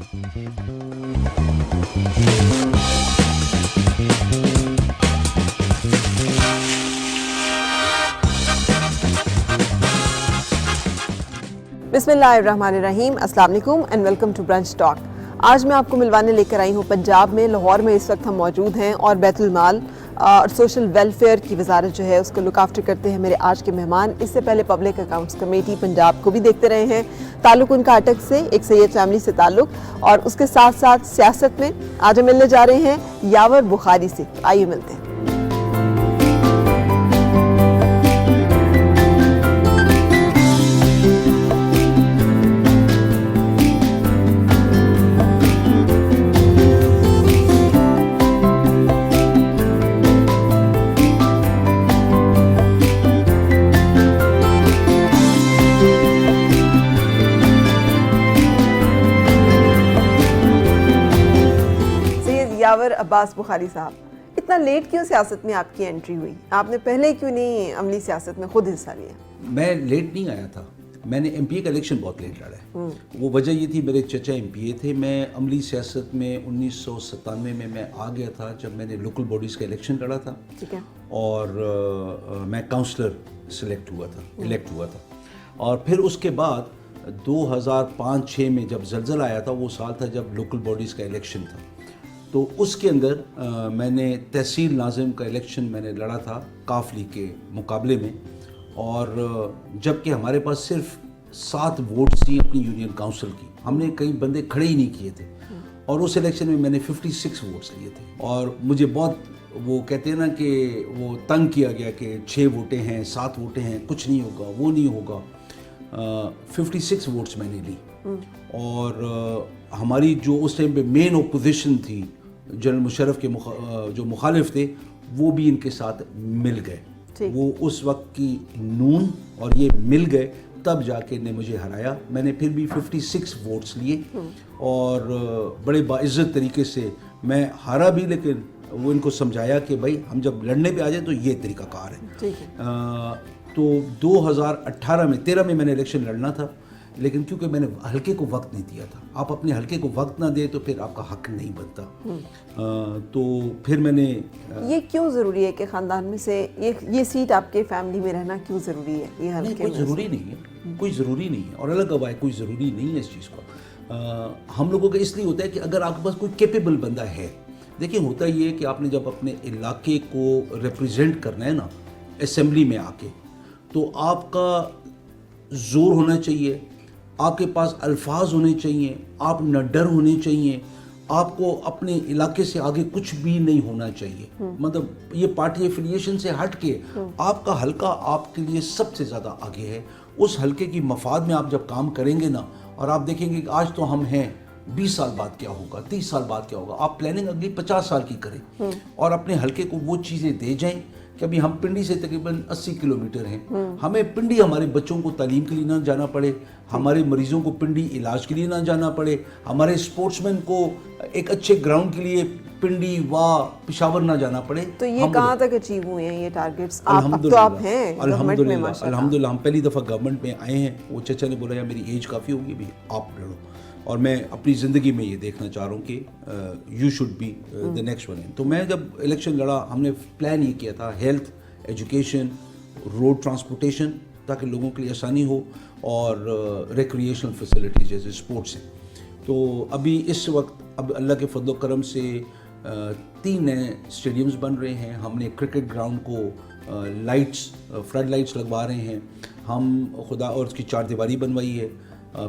बिस्मिल्लाहिर्रहमानिर्रहीम, अस्सलाम वालेकुम and welcome to brunch talk. आज मैं आपको मिलवाने लेकर आई हूँ पंजाब में, लाहौर में इस वक्त हम मौजूद हैं और बैतुल माल और सोशल वेलफेयर की वजारत जो है उसको लुक आफ्टर करते हैं मेरे आज के मेहमान। इससे पहले पब्लिक अकाउंट्स कमेटी पंजाब को भी देखते रहे हैं। ताल्लुक उनका अटक से, एक सैयद फैमिली से ताल्लुक, और उसके साथ साथ सियासत में आज हम मिलने जा रहे हैं यावर बुखारी से। आइए मिलते हैं। यावर अब्बास बुखारी साहब, इतना लेट क्यों सियासत में आपकी एंट्री हुई? आपने पहले क्यों नहीं अमली सियासत में खुद हिस्सा लिया? मैं लेट नहीं आया था, मैंने एमपीए का इलेक्शन बहुत लेट लड़ा है। वो वजह ये थी, मेरे चचा एमपीए थे। मैं अमली सियासत में 1997 में मैं आ गया था जब मैंने लोकल बॉडीज़ का इलेक्शन लड़ा था। ठीक है। और मैं काउंसलर इलेक्ट हुआ था। और फिर उसके बाद 2005-06 में जब ज़लज़ला आया था, वो साल था जब लोकल बॉडीज़ का इलेक्शन था। तो उसके अंदर मैंने तहसील नाज़िम का इलेक्शन मैंने लड़ा था काफली के मुकाबले में, और जबकि हमारे पास सिर्फ 7 वोट्स थी अपनी यूनियन काउंसिल की, हमने कई बंदे खड़े ही नहीं किए थे, और उस इलेक्शन में मैंने 56 वोट्स लिए थे। और मुझे बहुत, वो कहते हैं ना कि वो तंग किया गया कि 6 वोटें हैं, 7 वोटें हैं, कुछ नहीं होगा, वो नहीं होगा। 56 वोट्स मैंने ली, और हमारी जो उस टाइम पे मेन ओपोजिशन थी, जनरल मुशर्रफ के जो मुखालिफ थे, वो भी इनके साथ मिल गए। वो उस वक्त की नून और ये मिल गए, तब जाके ने मुझे हराया। मैंने फिर भी 56 वोट्स लिए और बड़े बाइज्जत तरीके से मैं हारा भी, लेकिन वो इनको समझाया कि भाई हम जब लड़ने पे आ जाए तो ये तरीक़ाकार है। तो 2018 में 13 में मैंने इलेक्शन लड़ना था, लेकिन क्योंकि मैंने हल्के को वक्त नहीं दिया था। आप अपने हल्के को वक्त ना दे तो फिर आपका हक नहीं बनता। तो फिर मैंने ये क्यों ज़रूरी है कि ख़ानदान में से ये सीट आपके फैमिली में रहना क्यों ज़रूरी है? ये हल्के कोई ज़रूरी नहीं है, कोई ज़रूरी नहीं है, और अलग गवाह कोई ज़रूरी नहीं है इस चीज़ को। हम लोगों का इसलिए होता है कि अगर आपके पास कोई कैपेबल बंदा है। देखिए, होता ये है कि आपने जब अपने इलाके को रिप्रेजेंट करना है ना असेंबली में आके, तो आपका ज़ोर होना चाहिए, आपके पास अल्फाज होने चाहिए, आप न डर होने चाहिए, आपको अपने इलाके से आगे कुछ भी नहीं होना चाहिए। मतलब ये पार्टी एफिलिएशन से हट के आपका हल्का आपके लिए सबसे ज़्यादा आगे है। उस हल्के की मफाद में आप जब काम करेंगे ना, और आप देखेंगे कि आज तो हम हैं, 20 साल बाद क्या होगा, 30 साल बाद क्या होगा, आप प्लानिंग अगली 50 साल की करें और अपने हल्के को वो चीज़ें दे जाएं कि अभी हम पिंडी से तकरीबन 80 किलोमीटर हैं, हमें पिंडी हमारे बच्चों को तालीम के लिए ना जाना पड़े, हमारे मरीजों को पिंडी इलाज के लिए ना जाना पड़े, हमारे स्पोर्ट्समैन को एक अच्छे ग्राउंड के लिए पिंडी व पेशावर ना जाना पड़े। तो ये कहाँ तक अचीव हुए हैं ये टारगेट्स? अब तो आप हैं अल्हम्दुलिल्लाह, हम पहली दफ़ा गवर्नमेंट में आए हैं। वो चचा ने बोला यार मेरी एज काफ़ी होगी भी, आप लड़ो, और मैं अपनी ज़िंदगी में ये देखना चाह रहा हूँ कि you should be the next one. तो मैं जब इलेक्शन लड़ा, हमने प्लान ये किया था हेल्थ, एजुकेशन, रोड ट्रांसपोर्टेशन, ताकि लोगों के लिए आसानी हो, और रिक्रिएशनल फैसिलिटीज़ जैसे स्पोर्ट्स हैं। तो अभी इस वक्त अब अल्लाह के फضل करम से 3 नए स्टेडियम्स बन रहे हैं। हमने क्रिकेट ग्राउंड को लाइट्स, फ्लड लाइट्स लगवा रहे हैं हम खुदा, और उसकी 4 दीवारी बनवाई है।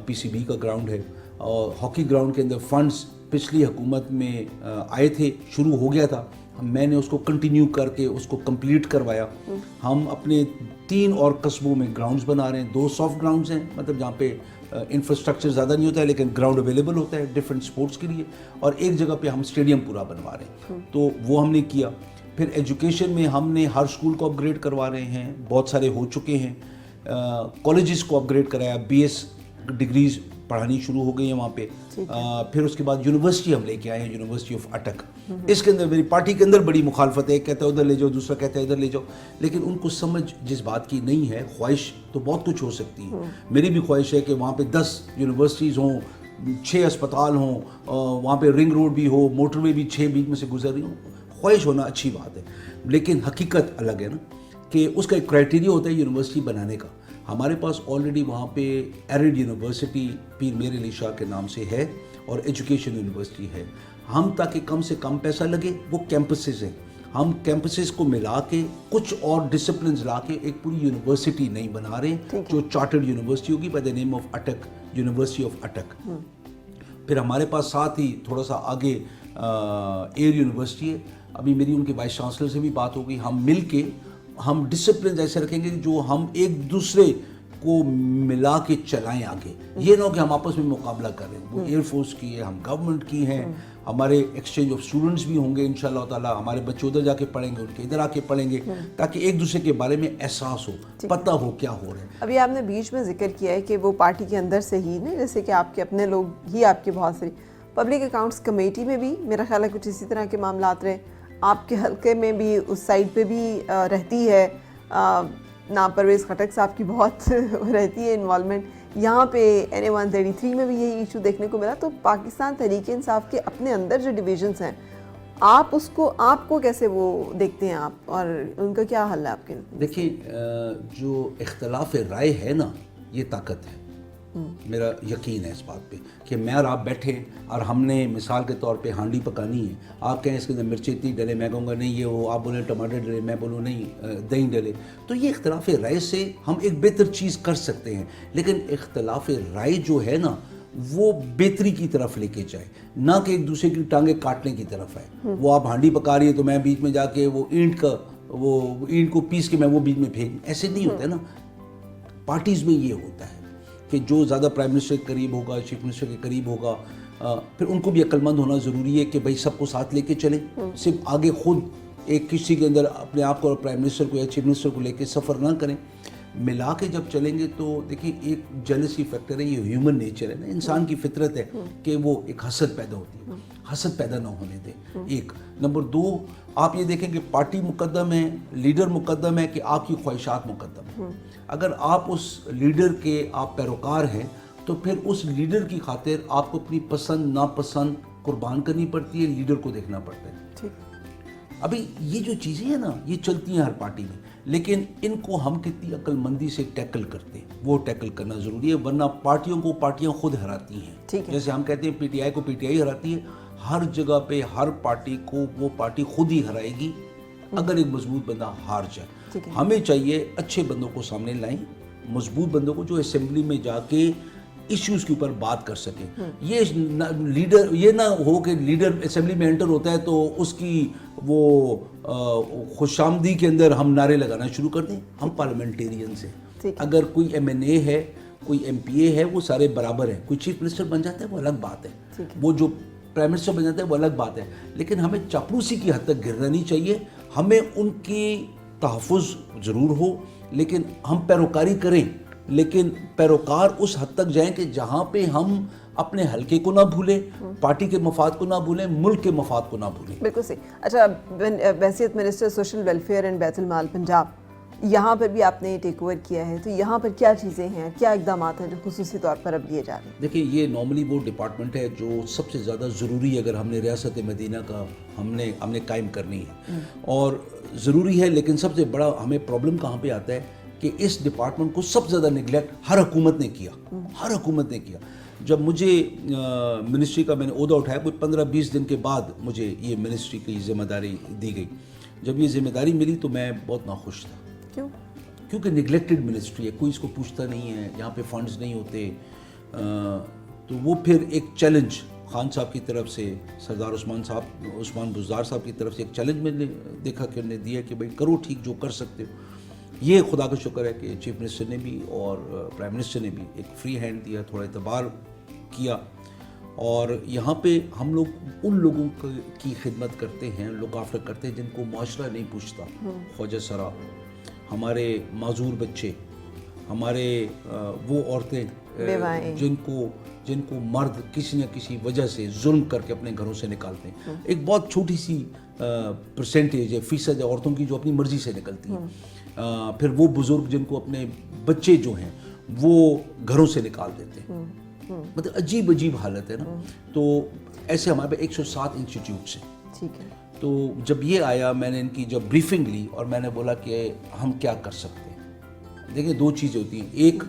पीसीबी का ग्राउंड है, और हॉकी ग्राउंड के अंदर फंड्स पिछली हुकूमत में आए थे, शुरू हो गया था, मैंने उसको कंटिन्यू करके उसको कंप्लीट करवाया। हम अपने 3 और कस्बों में ग्राउंड्स बना रहे हैं। 2 सॉफ्ट ग्राउंड्स हैं, मतलब जहाँ पे इंफ्रास्ट्रक्चर ज़्यादा नहीं होता है लेकिन ग्राउंड अवेलेबल होता है डिफरेंट स्पोर्ट्स के लिए, और एक जगह पे हम स्टेडियम पूरा बनवा रहे हैं। तो वो हमने किया। फिर एजुकेशन में हमने हर स्कूल को अपग्रेड करवा रहे हैं, बहुत सारे हो चुके हैं। कॉलेजेस को अपग्रेड कराया, BS डिग्रीज पढ़ानी शुरू हो गई है वहाँ पे। फिर उसके बाद यूनिवर्सिटी हम लेके आए हैं, यूनिवर्सिटी ऑफ अटक। इसके अंदर मेरी पार्टी के अंदर बड़ी मुखालफत है, एक कहता है उधर ले जाओ, दूसरा कहता है इधर ले जाओ, लेकिन उनको समझ जिस बात की नहीं है, ख्वाहिश तो बहुत कुछ हो सकती है। मेरी भी ख्वाहिश है कि वहाँ पे 10 यूनिवर्सिटीज़ हों, 6 अस्पताल हों, वहाँ पे रिंग रोड भी हो, मोटरवे भी 6 बीच में से गुजर रही हो, ख्वाहिश होना अच्छी बात है, लेकिन हकीकत अलग है ना, कि उसका एक क्राइटेरिया होता है यूनिवर्सिटी बनाने का। हमारे पास ऑलरेडी वहाँ पे एरिड यूनिवर्सिटी पीर मेर अली शाह के नाम से है और एजुकेशन यूनिवर्सिटी है। हम ताकि कम से कम पैसा लगे, वो कैंपसेस हैं, हम कैंपसेस को मिला के कुछ और डिसिप्लिन ला के एक पूरी यूनिवर्सिटी नहीं बना रहे जो चार्टर्ड यूनिवर्सिटी होगी बाय द नेम ऑफ अटक, यूनिवर्सिटी ऑफ अटक। फिर हमारे पास साथ ही थोड़ा सा आगे एयर यूनिवर्सिटी है, अभी मेरी उनके वाइस चांसलर से भी बात होगी, हम मिल के हम डिसिप्लिन ऐसे रखेंगे जो हम एक दूसरे को मिला के चलाएं आगे। ये ना हो कि हम आपस में मुकाबला करें, वो एयरफोर्स की है, हम गवर्नमेंट की हैं, हमारे एक्सचेंज ऑफ स्टूडेंट्स भी होंगे इंशाल्लाह ताला, हमारे बच्चे उधर जाके पढ़ेंगे, उनके इधर आके पढ़ेंगे, ताकि एक दूसरे के बारे में एहसास हो, पता हो क्या हो रहा है। अभी आपने बीच में जिक्र किया है कि वो पार्टी के अंदर से ही नहीं, जैसे कि आपके अपने लोग ही आपके बहुत सारी पब्लिक अकाउंट्स कमेटी में भी मेरा ख्याल है कुछ इसी तरह के मामलात रहे, आपके हल्के में भी उस साइड पे भी रहती है ना, परवेज़ खटक साहब की बहुत रहती है इन्वॉल्वमेंट, यहाँ पे NA-133 में भी यही इशू देखने को मिला। तो पाकिस्तान तहरीक-ए-इंसाफ के अपने अंदर जो डिविजन्स हैं, आपको कैसे वो देखते हैं आप, और उनका क्या हल है आपके? देखिए, जो इख्तलाफ राय है ना, ये ताकत है। मेरा यकीन है इस बात पे कि मैं और आप बैठे और हमने मिसाल के तौर पे हांडी पकानी है, आप कहें इसके अंदर मिर्ची इतनी डले, मैं कहूँगा नहीं ये हो, आप बोलें टमाटर डले, मैं बोलूँ नहीं दही डले, तो ये इख्तलाफ राय से हम एक बेहतर चीज़ कर सकते हैं। लेकिन इख्तलाफ राय जो है ना, वो बेहतरी की तरफ लेके जाए, ना कि एक दूसरे की टांगे काटने की तरफ है। वो आप हांडी पका रही है तो मैं बीच में जाके वो ईंट को पीस के मैं वो बीच में फेंक, ऐसे नहीं होता है ना। पार्टीज़ में ये होता है कि जो ज़्यादा प्राइम मिनिस्टर के करीब होगा, चीफ मिनिस्टर के करीब होगा, फिर उनको भी अक्लमंद होना ज़रूरी है कि भाई सबको साथ लेके चलें, सिर्फ आगे खुद एक किसी के अंदर अपने आप को और प्राइम मिनिस्टर को या चीफ मिनिस्टर को लेके सफ़र ना करें। मिला के जब चलेंगे तो देखिए, एक जेलसी फैक्टर है, ये ह्यूमन नेचर है ना, इंसान की फितरत है कि वो एक हसद पैदा होती है, हसद पैदा ना होने दें। एक नंबर 2, आप ये देखें कि पार्टी मुकद्दम है, लीडर मुकद्दम है कि आपकी ख्वाहिशात मुकद्दम है। अगर आप उस लीडर के आप पैरोकार हैं तो फिर उस लीडर की खातिर आपको अपनी पसंद नापसंद कुर्बान करनी पड़ती है, लीडर को देखना पड़ता है। ठीक। अभी ये जो चीज़ें हैं ना, ये चलती हैं हर पार्टी में, लेकिन इनको हम कितनी अक्लमंदी से टैकल करते हैं, वो टैकल करना ज़रूरी है, वरना पार्टियों को पार्टियां खुद हराती हैं। जैसे हम कहते हैं पीटीआई को पीटीआई हराती है, हर जगह पे हर पार्टी को वो पार्टी खुद ही हराएगी अगर एक मजबूत बंदा हार जाए। हमें चाहिए अच्छे बंदों को सामने लाएं, मजबूत बंदों को जो असेंबली में जाके इश्यूज़ के ऊपर बात कर सकें। ये लीडर ये ना हो कि लीडर असेंबली में एंटर होता है तो उसकी वो खुशामदी के अंदर हम नारे लगाना शुरू कर दें। हम पार्लियामेंटेरियंस हैं, अगर कोई MNA है, कोई MPA है, वो सारे बराबर हैं। कोई चीफ मिनिस्टर बन जाता है वो अलग बात है, वो जो प्राइम मिनिस्टर बन जाता है वो अलग बात है, लेकिन हमें चापलूसी की हद तक गिरना नहीं चाहिए। हमें उनकी तहफ़्फ़ुज़ ज़रूर हो, लेकिन हम पैरोकारी करें, लेकिन पैरोकार उस हद तक जाएं कि जहाँ पे हम अपने हलके को ना भूलें, पार्टी के मफाद को ना भूलें, मुल्क के मफाद को ना भूलें। बिल्कुल सही। अच्छा, वैसियत मिनिस्टर सोशल वेलफेयर एंड बैतुल माल पंजाब, यहाँ पर भी आपने टेक ओवर किया है, तो यहाँ पर क्या चीज़ें हैं, क्या इक़दाम हैं जो खुसूसी तौर पर अब लिए जा रहे हैं? देखिए, ये नॉर्मली वो डिपार्टमेंट है जो सबसे ज़्यादा ज़रूरी है अगर हमने रियासत मदीना का हमने कायम करनी है, और ज़रूरी है। लेकिन सबसे बड़ा हमें प्रॉब्लम कहाँ पे आता है कि इस डिपार्टमेंट को सबसे ज़्यादा निगलेक्ट हर हुकूमत ने किया, हर हुकूमत ने किया। जब मुझे मिनिस्ट्री का मैंने ओहदा उठाया, कोई 15-20 दिन के बाद मुझे ये मिनिस्ट्री की ज़िम्मेदारी दी गई। जब ये ज़िम्मेदारी मिली तो मैं बहुत नाखुश था। क्यों? क्योंकि निगलेक्टेड मिनिस्ट्री है, कोई इसको पूछता नहीं है, यहाँ पे फंड्स नहीं होते। तो वो फिर एक चैलेंज खान साहब की तरफ से, सरदार उस्मान बुज़दार साहब की तरफ से एक चैलेंज मैंने देखा कि उन्होंने दिया कि भाई करो ठीक जो कर सकते हो। ये खुदा का शुक्र है कि चीफ मिनिस्टर ने भी और प्राइम मिनिस्टर ने भी एक फ्री हैंड दिया, थोड़ा एतबार किया, और यहाँ पे हम लोग उन लोगों की खिदमत करते हैं, लुक आफ्टर करते हैं जिनको माशरा नहीं पूछता। ख्वाजा सरा, हमारे माजूर बच्चे, हमारे वो औरतें जिनको मर्द किसी न किसी वजह से जुल्म करके अपने घरों से निकालते हैं। एक बहुत छोटी सी परसेंटेज है, फीसद है औरतों की जो अपनी मर्जी से निकलती हैं। फिर वो बुज़ुर्ग जिनको अपने बच्चे जो हैं वो घरों से निकाल देते हैं। मतलब अजीब अजीब हालत है ना। तो ऐसे हमारे पे 107 इंस्टीट्यूट्स हैं। ठीक है। तो जब ये आया, मैंने इनकी जब ब्रीफिंग ली और मैंने बोला कि हम क्या कर सकते हैं। देखिए, दो चीज़ें होती हैं, एक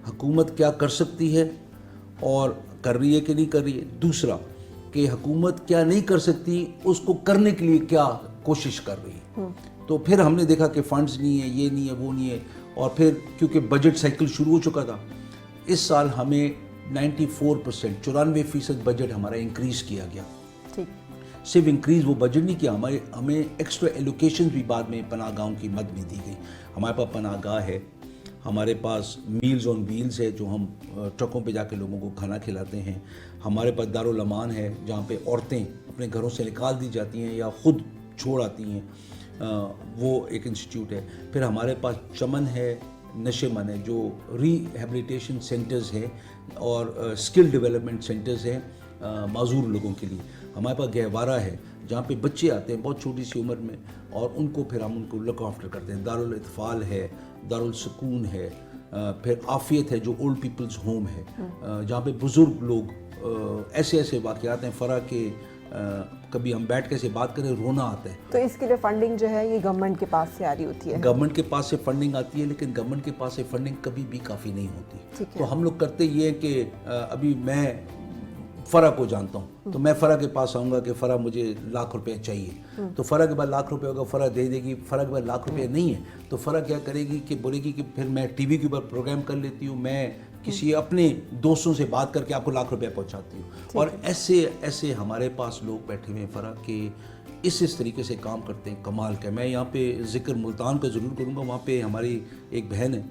हुकूमत क्या कर सकती है और कर रही है कि नहीं कर रही है, दूसरा कि हुकूमत क्या नहीं कर सकती, उसको करने के लिए क्या कोशिश कर रही है। तो फिर हमने देखा कि फंड्स नहीं है, ये नहीं है, वो नहीं है, और फिर क्योंकि बजट साइकिल शुरू हो चुका था, इस साल हमें 94% 94% बजट हमारा इंक्रीज़ किया गया। ठीक। सिर्फ इंक्रीज़ वो बजट नहीं किया, हमें एक्स्ट्रा एलोकेशन भी बाद में पनाहगाहों की मद में दी गई। हमारे पास पनाहगाह है, हमारे पास मील्स ऑन व्हील्स है, जो हम ट्रकों पे जाके लोगों को खाना खिलाते हैं। हमारे पास दारुल अमान है, जहाँ पे औरतें अपने घरों से निकाल दी जाती हैं या ख़ुद छोड़ आती हैं, वो एक इंस्टीट्यूट है। फिर हमारे पास चमन है, नशेमन है, जो रिहेबिलिटेशन सेंटर्स हैं और स्किल डेवलपमेंट सेंटर्स हैं माजूर लोगों के लिए। हमारे पास गहवारा है, जहाँ पे बच्चे आते हैं बहुत छोटी सी उम्र में, और उनको फिर हम उनको लुक आफ्टर करते हैं। दारुल इत्फाल है, दारुल सुकून है, फिर आफियत है जो ओल्ड पीपल्स होम है, जहाँ पे बुज़ुर्ग लोग ऐसे ऐसे वाक़यात हैं फ़रा के कभी हम बैठ के से बात करें रोना आता है। तो इसके लिए फंडिंग जो है ये गवर्नमेंट के पास से आ रही होती है? गवर्नमेंट के पास से फंडिंग आती है, लेकिन गवर्नमेंट के पास से फंडिंग कभी भी काफ़ी नहीं होती। तो हम लोग करते ये हैं कि अभी मैं फ़रा को जानता हूँ, तो मैं फ़रा के पास आऊँगा कि फ़रा मुझे लाख रुपए चाहिए, तो फ़रा के बाद लाख रुपए होगा, फ़रा दे देगी। फ़रा के बाद लाख रुपए नहीं है तो फ़रा क्या करेगी कि बोलेगी कि फिर मैं टीवी के ऊपर प्रोग्राम कर लेती हूँ, मैं किसी अपने दोस्तों से बात करके आपको लाख रुपए पहुँचाती हूँ। और ऐसे ऐसे हमारे पास लोग बैठे हुए हैं फ़रा के इस तरीके से काम करते हैं, कमाल का। मैं यहाँ पे ज़िक्र मुल्तान का ज़रूर करूँगा, वहाँ पे हमारी एक बहन है,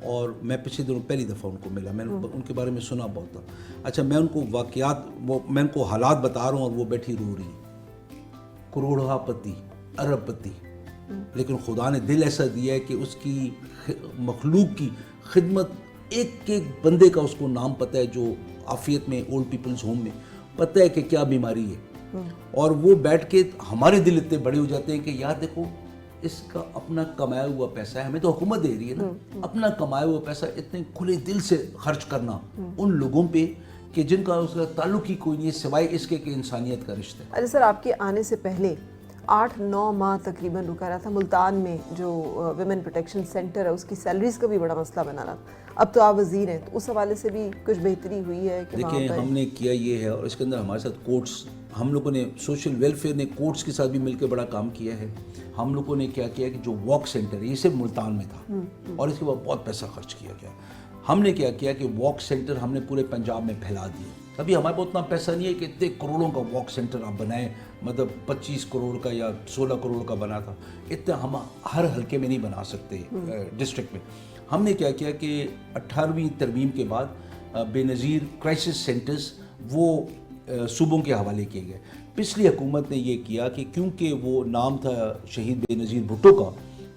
और मैं पिछले दिनों पहली दफ़ा उनको मिला, मैंने उनके बारे में सुना बहुत था। अच्छा, मैं उनको वाक़यात, मैं उनको हालात बता रहा हूँ और वो बैठी रो रही, करोड़पति, अरबपति, लेकिन खुदा ने दिल ऐसा दिया है कि उसकी मखलूक की खिदमत, एक एक बंदे का उसको नाम पता है, जो आफियत में ओल्ड पीपल्स होम में पता है कि क्या बीमारी है, और वो बैठ के हमारे दिल इतने बड़े हो जाते हैं कि यार देखो, इसका अपना कमाया हुआ पैसा है, हमें तो हुकूमत दे रही है ना, अपना कमाया हुआ पैसा इतने खुले दिल से खर्च करना उन लोगों पे कि जिनका उसका ताल्लुक ही कोई नहीं है सिवाय इसके कि इंसानियत का रिश्ता है। अरे सर, आपके आने से पहले 8-9 माह तकरीबन रुका रहा था मुल्तान में जो विमेन प्रोटेक्शन सेंटर है, उसकी सैलरीज का भी बड़ा मसला बना रहा था। अब तो आप वजीर हैं, तो उस हवाले से भी कुछ बेहतरी हुई है कि देखिए, हमने किया ये है, और इसके अंदर हमारे साथ कोर्ट्स, हम लोगों ने सोशल वेलफेयर ने कोर्ट्स के साथ भी मिलकर बड़ा काम किया है। हम लोगों ने क्या किया कि जो वॉक सेंटर है, ये सिर्फ मुल्तान में था और इसके बाद बहुत पैसा खर्च किया गया। हमने क्या किया कि वॉक सेंटर हमने पूरे पंजाब में फैला दिए। अभी हमारे पास उतना पैसा नहीं है कि इतने करोड़ों का वॉक सेंटर आप बनाएं, मतलब 25 करोड़ का या 16 करोड़ का बना था, इतना हम हर हल्के में नहीं बना सकते डिस्ट्रिक्ट में। हमने क्या किया कि 18वीं तरमीम के बाद बेनज़ीर क्राइसिस सेंटर्स वो सूबों के हवाले किए गए। पिछली हुकूमत ने ये किया कि क्योंकि वो नाम था शहीद बेनज़ीर भुट्टो का,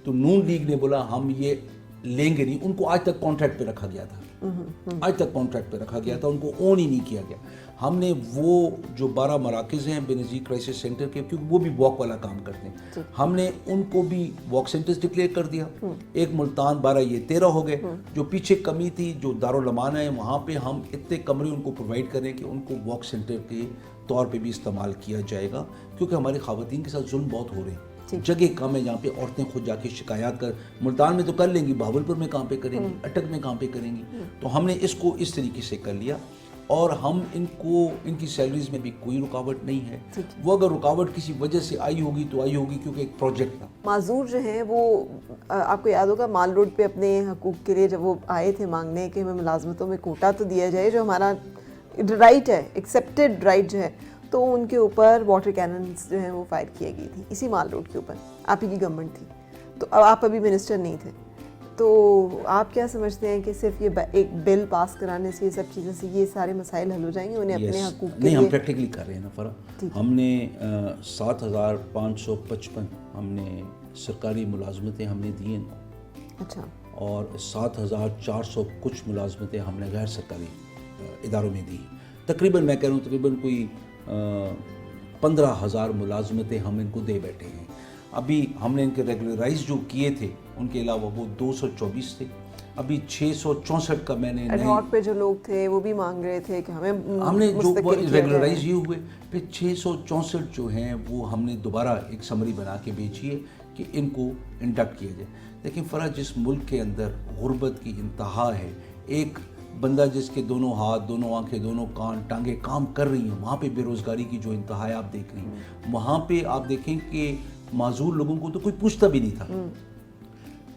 तो नून लीग ने बोला हम ये लेंगे नहीं, उनको आज तक कॉन्ट्रैक्ट पे रखा गया था, आज तक कॉन्ट्रैक्ट पे रखा गया था, उनको ओन ही नहीं किया गया। हमने वो जो 12 मराकज़ हैं बेनज़ीर क्राइसिस सेंटर के, क्योंकि वो भी वॉक वाला काम करते हैं, हमने उनको भी वॉक सेंटर्स डिक्लेयर कर दिया। एक मुल्तान 12, ये 13 हो गए। जो पीछे कमी थी, जो दारुल अमान है, वहाँ पे हम इतने कमरे उनको प्रोवाइड करें कि उनको वॉक सेंटर के तौर पे भी इस्तेमाल किया जाएगा, क्योंकि हमारी ख़वातीन के साथ जुल्म बहुत हो रहे हैं। जगह कम है जहाँ पे औरतें खुद जाके शिकायत कर, मुल्तान में तो कर लेंगी, बहावलपुर में कहाँ पे करेंगी, अटक में कहाँ पे करेंगी। तो हमने इसको इस तरीके से कर लिया, और हम इनको, इनकी सैलरीज में भी कोई रुकावट नहीं है। वो अगर रुकावट किसी वजह से आई होगी तो आई होगी क्योंकि एक प्रोजेक्ट था। माजूर जो हैं वो, आपको याद होगा माल रोड पे अपने हकूक़ के लिए जब वो आए थे मांगने कि हमें मुलाजमतों में कोटा तो दिया जाए, जो हमारा राइट है, एक्सेप्टेड राइट जो है, तो उनके ऊपर वाटर कैनन्स जो हैं वो फायर किए गई थी इसी माल रोड के ऊपर। आप ही की गवर्नमेंट थी, तो अब आप अभी मिनिस्टर नहीं थे, तो आप क्या समझते हैं कि सिर्फ ये एक बिल पास कराने से, ये सब चीज़ों से ये सारे मसाइल हल हो जाएंगे? उन्हें अपने हकूक़ के लिए हम प्रैक्टिकली कर रहे हैं ना फ़रा। हमने 7,555 हमने सरकारी मुलाजमतें हमने दी हैं। अच्छा। और 7,400 कुछ मुलाजमतें हमने गैर सरकारी इदारों में दी। तकरीबन मैं कह रहा हूँ तकरीबन कोई 15,000 मुलाजमतें हम इनको दे बैठे हैं। अभी हमने इनके रेगुलराइज जो किए थे उनके अलावा वो 224 थे, अभी 664 का मैंने एडहॉक पे जो लोग थे वो भी मांग रहे थे कि हमने जो मुस्तकिल किया रेगुलराइज जाए। ये हुए, फिर 664 जो हैं वो हमने दोबारा एक समरी बना के भेजी है कि इनको इंडक्ट किया जाए। लेकिन फ़र्क जिस मुल्क के अंदर गुर्बत की इंतहा है, एक बंदा जिसके दोनों हाथ, दोनों आंखें, दोनों कान, टांगे काम कर रही हैं, वहाँ पे बेरोज़गारी की जो इंतहा है आप देख रही हैं। वहाँ पे आप देखें कि माजूर लोगों को तो कोई पूछता भी नहीं था।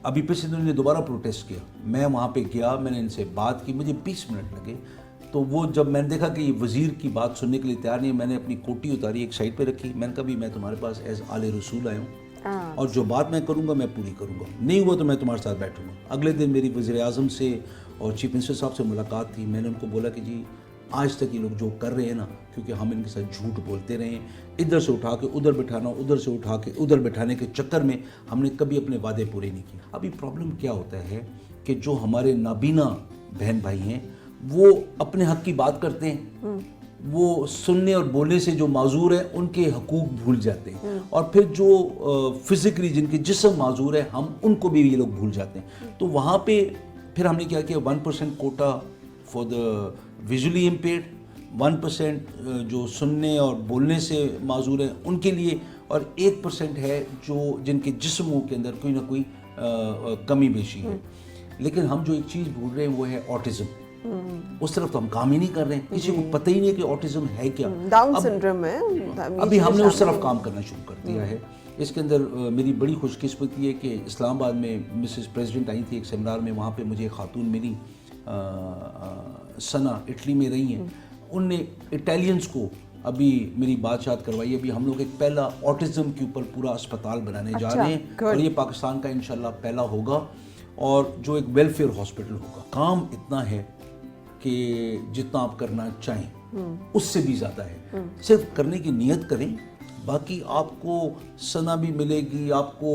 अभी पिछले दिनों ने दोबारा प्रोटेस्ट किया, मैं वहाँ पे गया, मैंने इनसे बात की, मुझे 20 मिनट लगे। तो वो जब मैंने देखा कि ये वज़ीर की बात सुनने के लिए तैयार नहीं है, मैंने अपनी कोटी उतारी, एक साइड पे रखी, मैंने कहा भी मैं तुम्हारे पास एज आले रसूल आया हूँ और जो बात मैं करूँगा मैं पूरी करूँगा, नहीं हुआ तो मैं तुम्हारे साथ बैठूँगा। अगले दिन मेरी वज़ीर आज़म से और चीफ मिनिस्टर साहब से मुलाकात थी। मैंने उनको बोला कि जी आज तक ये लोग जो कर रहे हैं ना, क्योंकि हम इनके साथ झूठ बोलते रहे, इधर से उठा के उधर बिठाना, उधर से उठा के उधर बिठाने के चक्कर में हमने कभी अपने वादे पूरे नहीं किए। अभी प्रॉब्लम क्या होता है कि जो हमारे नाबीना बहन भाई हैं वो अपने हक की बात करते हैं, वो सुनने और बोलने से जो माजूर है उनके हकूक भूल जाते हैं, और फिर जो फिज़िकली जिनके जिस्म माजूर है हम उनको भी ये लोग भूल जाते हैं। तो वहाँ पे फिर हमने क्या किया, 1% Kota for the visually impaired, 1% जो सुनने और बोलने से माजूर है उनके लिए, और 1% है जो जिनके जिस्मों के अंदर कोई ना कोई कमी बेशी है। लेकिन हम जो एक चीज़ भूल रहे हैं वो है ऑटिज़म। उस तरफ तो हम काम ही नहीं कर रहे हैं, किसी को पता ही नहीं है कि ऑटिज़म है क्या। डाउन सिंड्रोम है, अभी हमने उस तरफ काम करना शुरू कर दिया है। इसके अंदर मेरी बड़ी खुशकिस्मती है कि इस्लामाबाद में मिसेस प्रेसिडेंट आई थी एक सेमिनार में, वहाँ पे मुझे एक खातून मिली, सना, इटली में रही हैं। उनने इटालियंस को अभी मेरी बातचीत करवाई। अभी हम लोग एक पहला ऑटिज़म के ऊपर पूरा अस्पताल बनाने जा रहे हैं, और ये पाकिस्तान का इंशाल्लाह पहला होगा, और जो एक वेलफेयर हॉस्पिटल होगा। काम इतना है कि जितना आप करना चाहें उससे भी ज़्यादा है, सिर्फ करने की नियत करें। बाकी आपको सना भी मिलेगी, आपको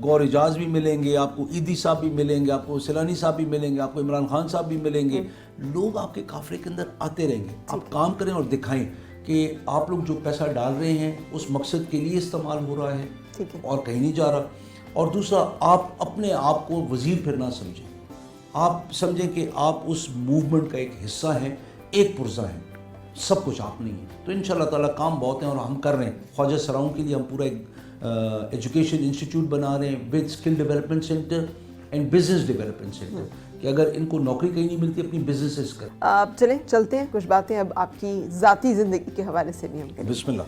गौर एजाज भी मिलेंगे, आपको ईदी साहब भी मिलेंगे, आपको सिलानी साहब भी मिलेंगे, आपको इमरान खान साहब भी मिलेंगे। लोग आपके काफिले के अंदर आते रहेंगे। आप काम करें और दिखाएं कि आप लोग जो पैसा डाल रहे हैं उस मकसद के लिए इस्तेमाल हो रहा है और कहीं नहीं जा रहा। और दूसरा, आप अपने आप को वजीर फिर ना समझें, आप समझें कि आप उस मूवमेंट का एक हिस्सा हैं, एक पुर्जा हैं, सब कुछ आप नहीं है। तो इंशाल्लाह ताला काम बहुत हैं और हम कर रहे हैं। ख्वाजा सराउं के लिए हम पूरा एक एजुकेशन इंस्टीट्यूट बना रहे हैं with skill development centre and business development centre, कि अगर इनको नौकरी कहीं नहीं मिलती अपनी बिजनेसेस कर। आप चलें, चलते हैं, कुछ बातें अब आपकी ज़ाती ज़िंदगी के हवाले से भी हम करें। बिस्मिल्लाह।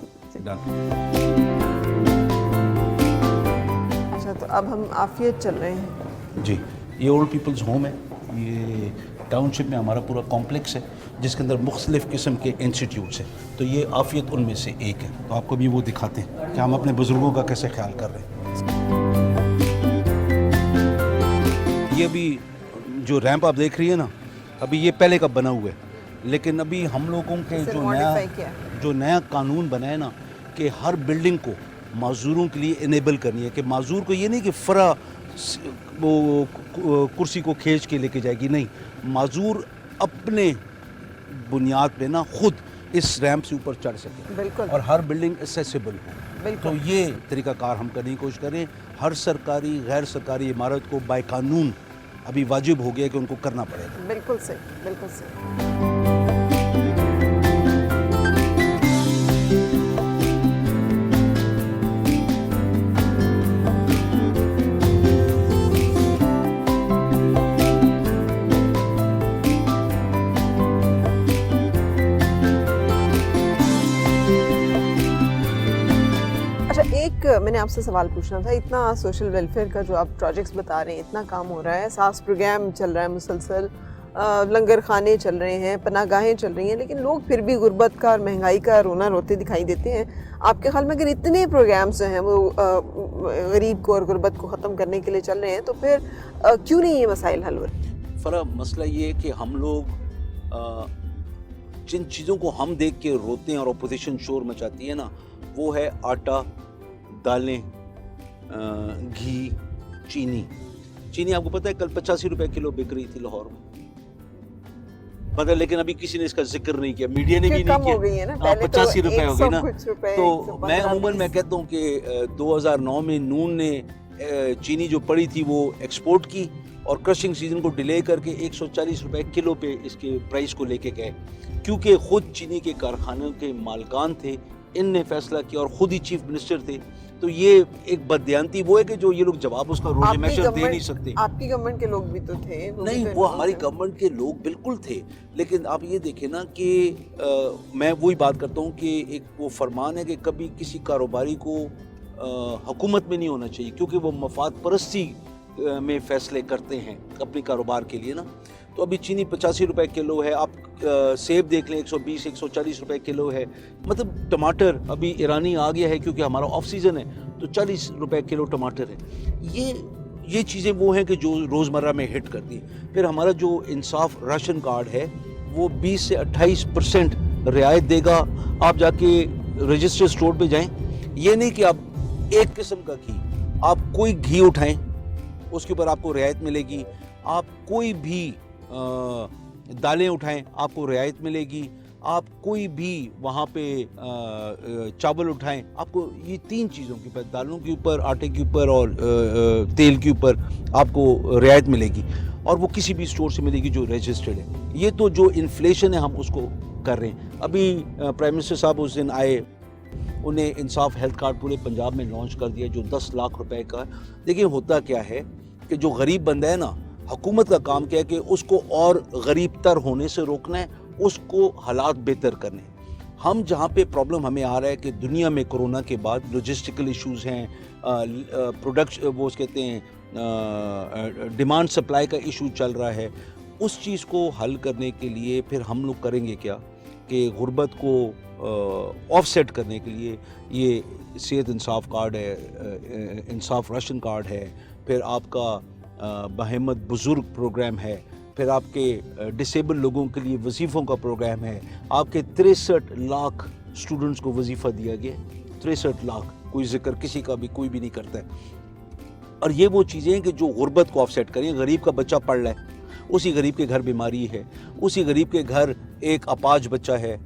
अच्छा, तो अब हम आफियत चल रहे हैं। जी, ये ओल्ड पीपल्स होम है। ये टाउनशिप में हमारा पूरा कॉम्प्लेक्स है जिसके अंदर मुख्तलिफ़ किस्म के इंस्टीट्यूट्स हैं। तो ये आफियत उनमें से एक है। तो आपको भी वो दिखाते हैं कि हम अपने बुज़ुर्गों का कैसे ख्याल कर रहे हैं। ये अभी जो रैंप आप देख रही है ना, अभी ये पहले का बना हुआ है, लेकिन अभी हम लोगों के जो नया कानून बना है ना कि हर बिल्डिंग को माजूरों के लिए इनेबल करनी है, कि माजूर को ये नहीं कि फ़रा वो कुर्सी को खींच के लेके जाएगी, नहीं, माजूर अपने बुनियाद पे ना खुद इस रैंप से ऊपर चढ़ सके और हर बिल्डिंग एक्सेसिबल हो। तो ये तरीक़ाकार हम करने की कोशिश करें। हर सरकारी गैर सरकारी इमारत को बाय कानून अभी वाजिब हो गया कि उनको करना पड़ेगा। बिल्कुल सही, बिल्कुल सही। मैंने आपसे सवाल पूछना था, इतना सोशल वेलफेयर का जो आप प्रोजेक्ट्स बता रहे हैं, इतना काम हो रहा है, सास प्रोग्राम चल रहा है मुसलसल, लंगर खाने चल रहे हैं, पनाहगाहें चल रही हैं, लेकिन लोग फिर भी गुर्बत का और महंगाई का रोना रोते दिखाई देते हैं। आपके ख्याल में अगर इतने प्रोग्राम्स जो हैं वो गरीब को और गुर्बत को ख़त्म करने के लिए चल रहे हैं, तो फिर क्यों नहीं ये मसाइल हल हो रहे? फ़रा मसला ये है कि हम लोग जिन चीज़ों को हम देख के रोते हैं और अपोजिशन शोर मचाती है ना, वो है आटा, दालें, घी, चीनी। चीनी आपको पता है कल 85 रुपए किलो बिक रही थी लाहौर में, मतलब, लेकिन अभी किसी ने इसका जिक्र नहीं किया, मीडिया ने भी नहीं किया। 85 रुपए हो गई ना। तो मैं उमूमन मैं कहता हूँ कि 2009 में नून ने चीनी जो पड़ी थी वो एक्सपोर्ट की और क्रशिंग सीजन को डिले करके 140 रुपए किलो पे इसके प्राइस को लेके गए, क्योंकि खुद चीनी के कारखानों के मालिकान थे, इनने फैसला किया और खुद ही चीफ मिनिस्टर थे। तो ये एक बददियानती वो है कि जो ये लोग जवाब उसका रोज मैशर दे नहीं सकते। आपकी गवर्नमेंट के लोग भी तो थे। नहीं, वो हमारी गवर्नमेंट के लोग बिल्कुल थे, लेकिन आप ये देखें ना कि मैं वही बात करता हूँ कि एक वो फरमान है कि कभी किसी कारोबारी को हुकूमत में नहीं होना चाहिए, क्योंकि वो मफाद परस्ती में फैसले करते हैं अपने कारोबार के लिए ना। तो अभी चीनी 85 रुपए किलो है, आप सेब देख लें 120-140 रुपए किलो है, मतलब टमाटर अभी ईरानी आ गया है क्योंकि हमारा ऑफ सीज़न है, तो 40 रुपए किलो टमाटर है। ये चीज़ें वो हैं कि जो रोज़मर्रा में हिट करती हैं। फिर हमारा जो इंसाफ राशन कार्ड है वो 20 से 28% रियायत देगा। आप जाके रजिस्टर स्टोर पे जाएं, ये नहीं कि आप एक किस्म का घी, आप कोई घी उठाएं उसके ऊपर आपको रियायत मिलेगी, आप कोई भी दालें उठाएं आपको रियायत मिलेगी, आप कोई भी वहाँ पे चावल उठाएं आपको, ये 3 चीज़ों के ऊपर, दालों के ऊपर, आटे के ऊपर और तेल के ऊपर आपको रियायत मिलेगी, और वो किसी भी स्टोर से मिलेगी जो रजिस्टर्ड है। ये तो जो इन्फ्लेशन है हम उसको कर रहे हैं। अभी प्राइम मिनिस्टर साहब उस दिन आए, उन्हें इंसाफ हेल्थ कार्ड पूरे पंजाब में लॉन्च कर दिया जो 10 लाख रुपए का। देखिए होता क्या है कि जो गरीब बंदा है ना, हुकूमत का काम क्या है कि उसको और गरीब तर होने से रोकना है, उसको हालात बेहतर करने। हम जहाँ पे प्रॉब्लम हमें आ रहा है कि दुनिया में कोरोना के बाद लॉजिस्टिकल इश्यूज हैं, प्रोडक्ट वो कहते हैं डिमांड सप्लाई का इशू चल रहा है, उस चीज़ को हल करने के लिए फिर हम लोग करेंगे क्या कि गुर्बत को ऑफसेट करने के लिए ये सेहत इंसाफ कार्ड है, इंसाफ राशन कार्ड है, फिर आपका बहमत बुज़ुर्ग प्रोग्राम है, फिर आपके डिसेबल लोगों के लिए वजीफ़ों का प्रोग्राम है। आपके 63 लाख स्टूडेंट्स को वजीफ़ा दिया गया, 63 लाख, कोई जिक्र किसी का भी कोई भी नहीं करता है। और ये वो चीज़ें हैं कि जो गुर्बत को ऑफसेट करें। गरीब का बच्चा पढ़ रहा है, उसी गरीब के घर बीमारी है, उसी गरीब के घर एक अपाज बच्चा है,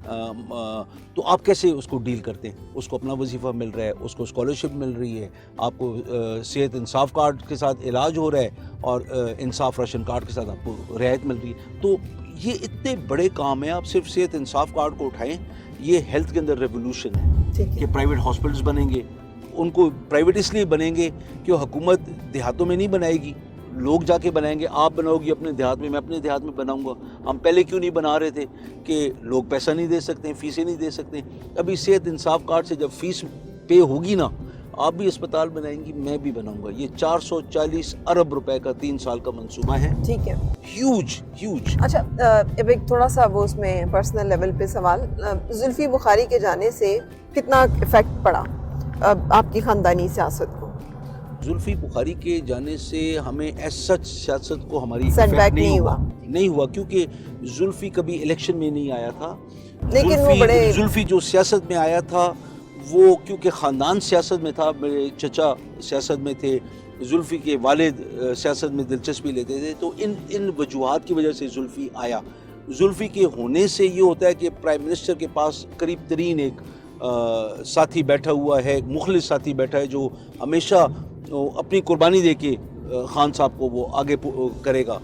तो आप कैसे उसको डील करते हैं? उसको अपना वजीफ़ा मिल रहा है, उसको स्कॉलरशिप मिल रही है, आपको सेहत इंसाफ कार्ड के साथ इलाज हो रहा है, और इंसाफ राशन कार्ड के साथ आपको रियायत मिल रही है। तो ये इतने बड़े काम हैं, आप सिर्फ सेहत इंसाफ कार्ड को उठाएं, ये हेल्थ के अंदर रेवोल्यूशन है कि प्राइवेट हॉस्पिटल्स बनेंगे। उनको प्राइवेट इसलिए बनेंगे कि हुकूमत देहातों में नहीं बनाएगी, लोग जाके बनाएंगे। आप बनाओगी अपने देहात में, मैं अपने देहात में बनाऊंगा। हम पहले क्यों नहीं बना रहे थे कि लोग पैसा नहीं दे सकते, फीसें नहीं दे सकते। अभी सेहत इंसाफ कार्ड से जब फीस पे होगी ना, आप भी अस्पताल बनाएंगी, मैं भी बनाऊंगा। ये 440 अरब रुपए का 3 साल का मंसूबा है। ठीक है, ह्यूज। अच्छा, अब एक थोड़ा सा वो उसमें पर्सनल लेवल पे सवाल, जुल्फी बुखारी के जाने से कितना इफेक्ट पड़ा आपकी ख़ानदानी सियासत को? जुल्फी बुखारी के जाने से हमें एज सच सियासत को हमारी सेटबैक नहीं हुआ, क्योंकि जुल्फी कभी इलेक्शन में नहीं आया था। लेकिन वो बड़े जुल्फी जो सियासत में आया था वो क्योंकि ख़ानदान सियासत में था, मेरे चचा सियासत में थे, जुल्फी के वालिद सियासत में दिलचस्पी लेते थे, तो इन वजूहात की वजह से जुल्फी आया। जुल्फी के होने से ये होता है कि प्राइम मिनिस्टर के पास करीब तरीन एक साथी बैठा हुआ है, एक मुखलिस साथी बैठा है जो हमेशा अपनी कुर्बानी दे के खान साहब को वो आगे करेगा,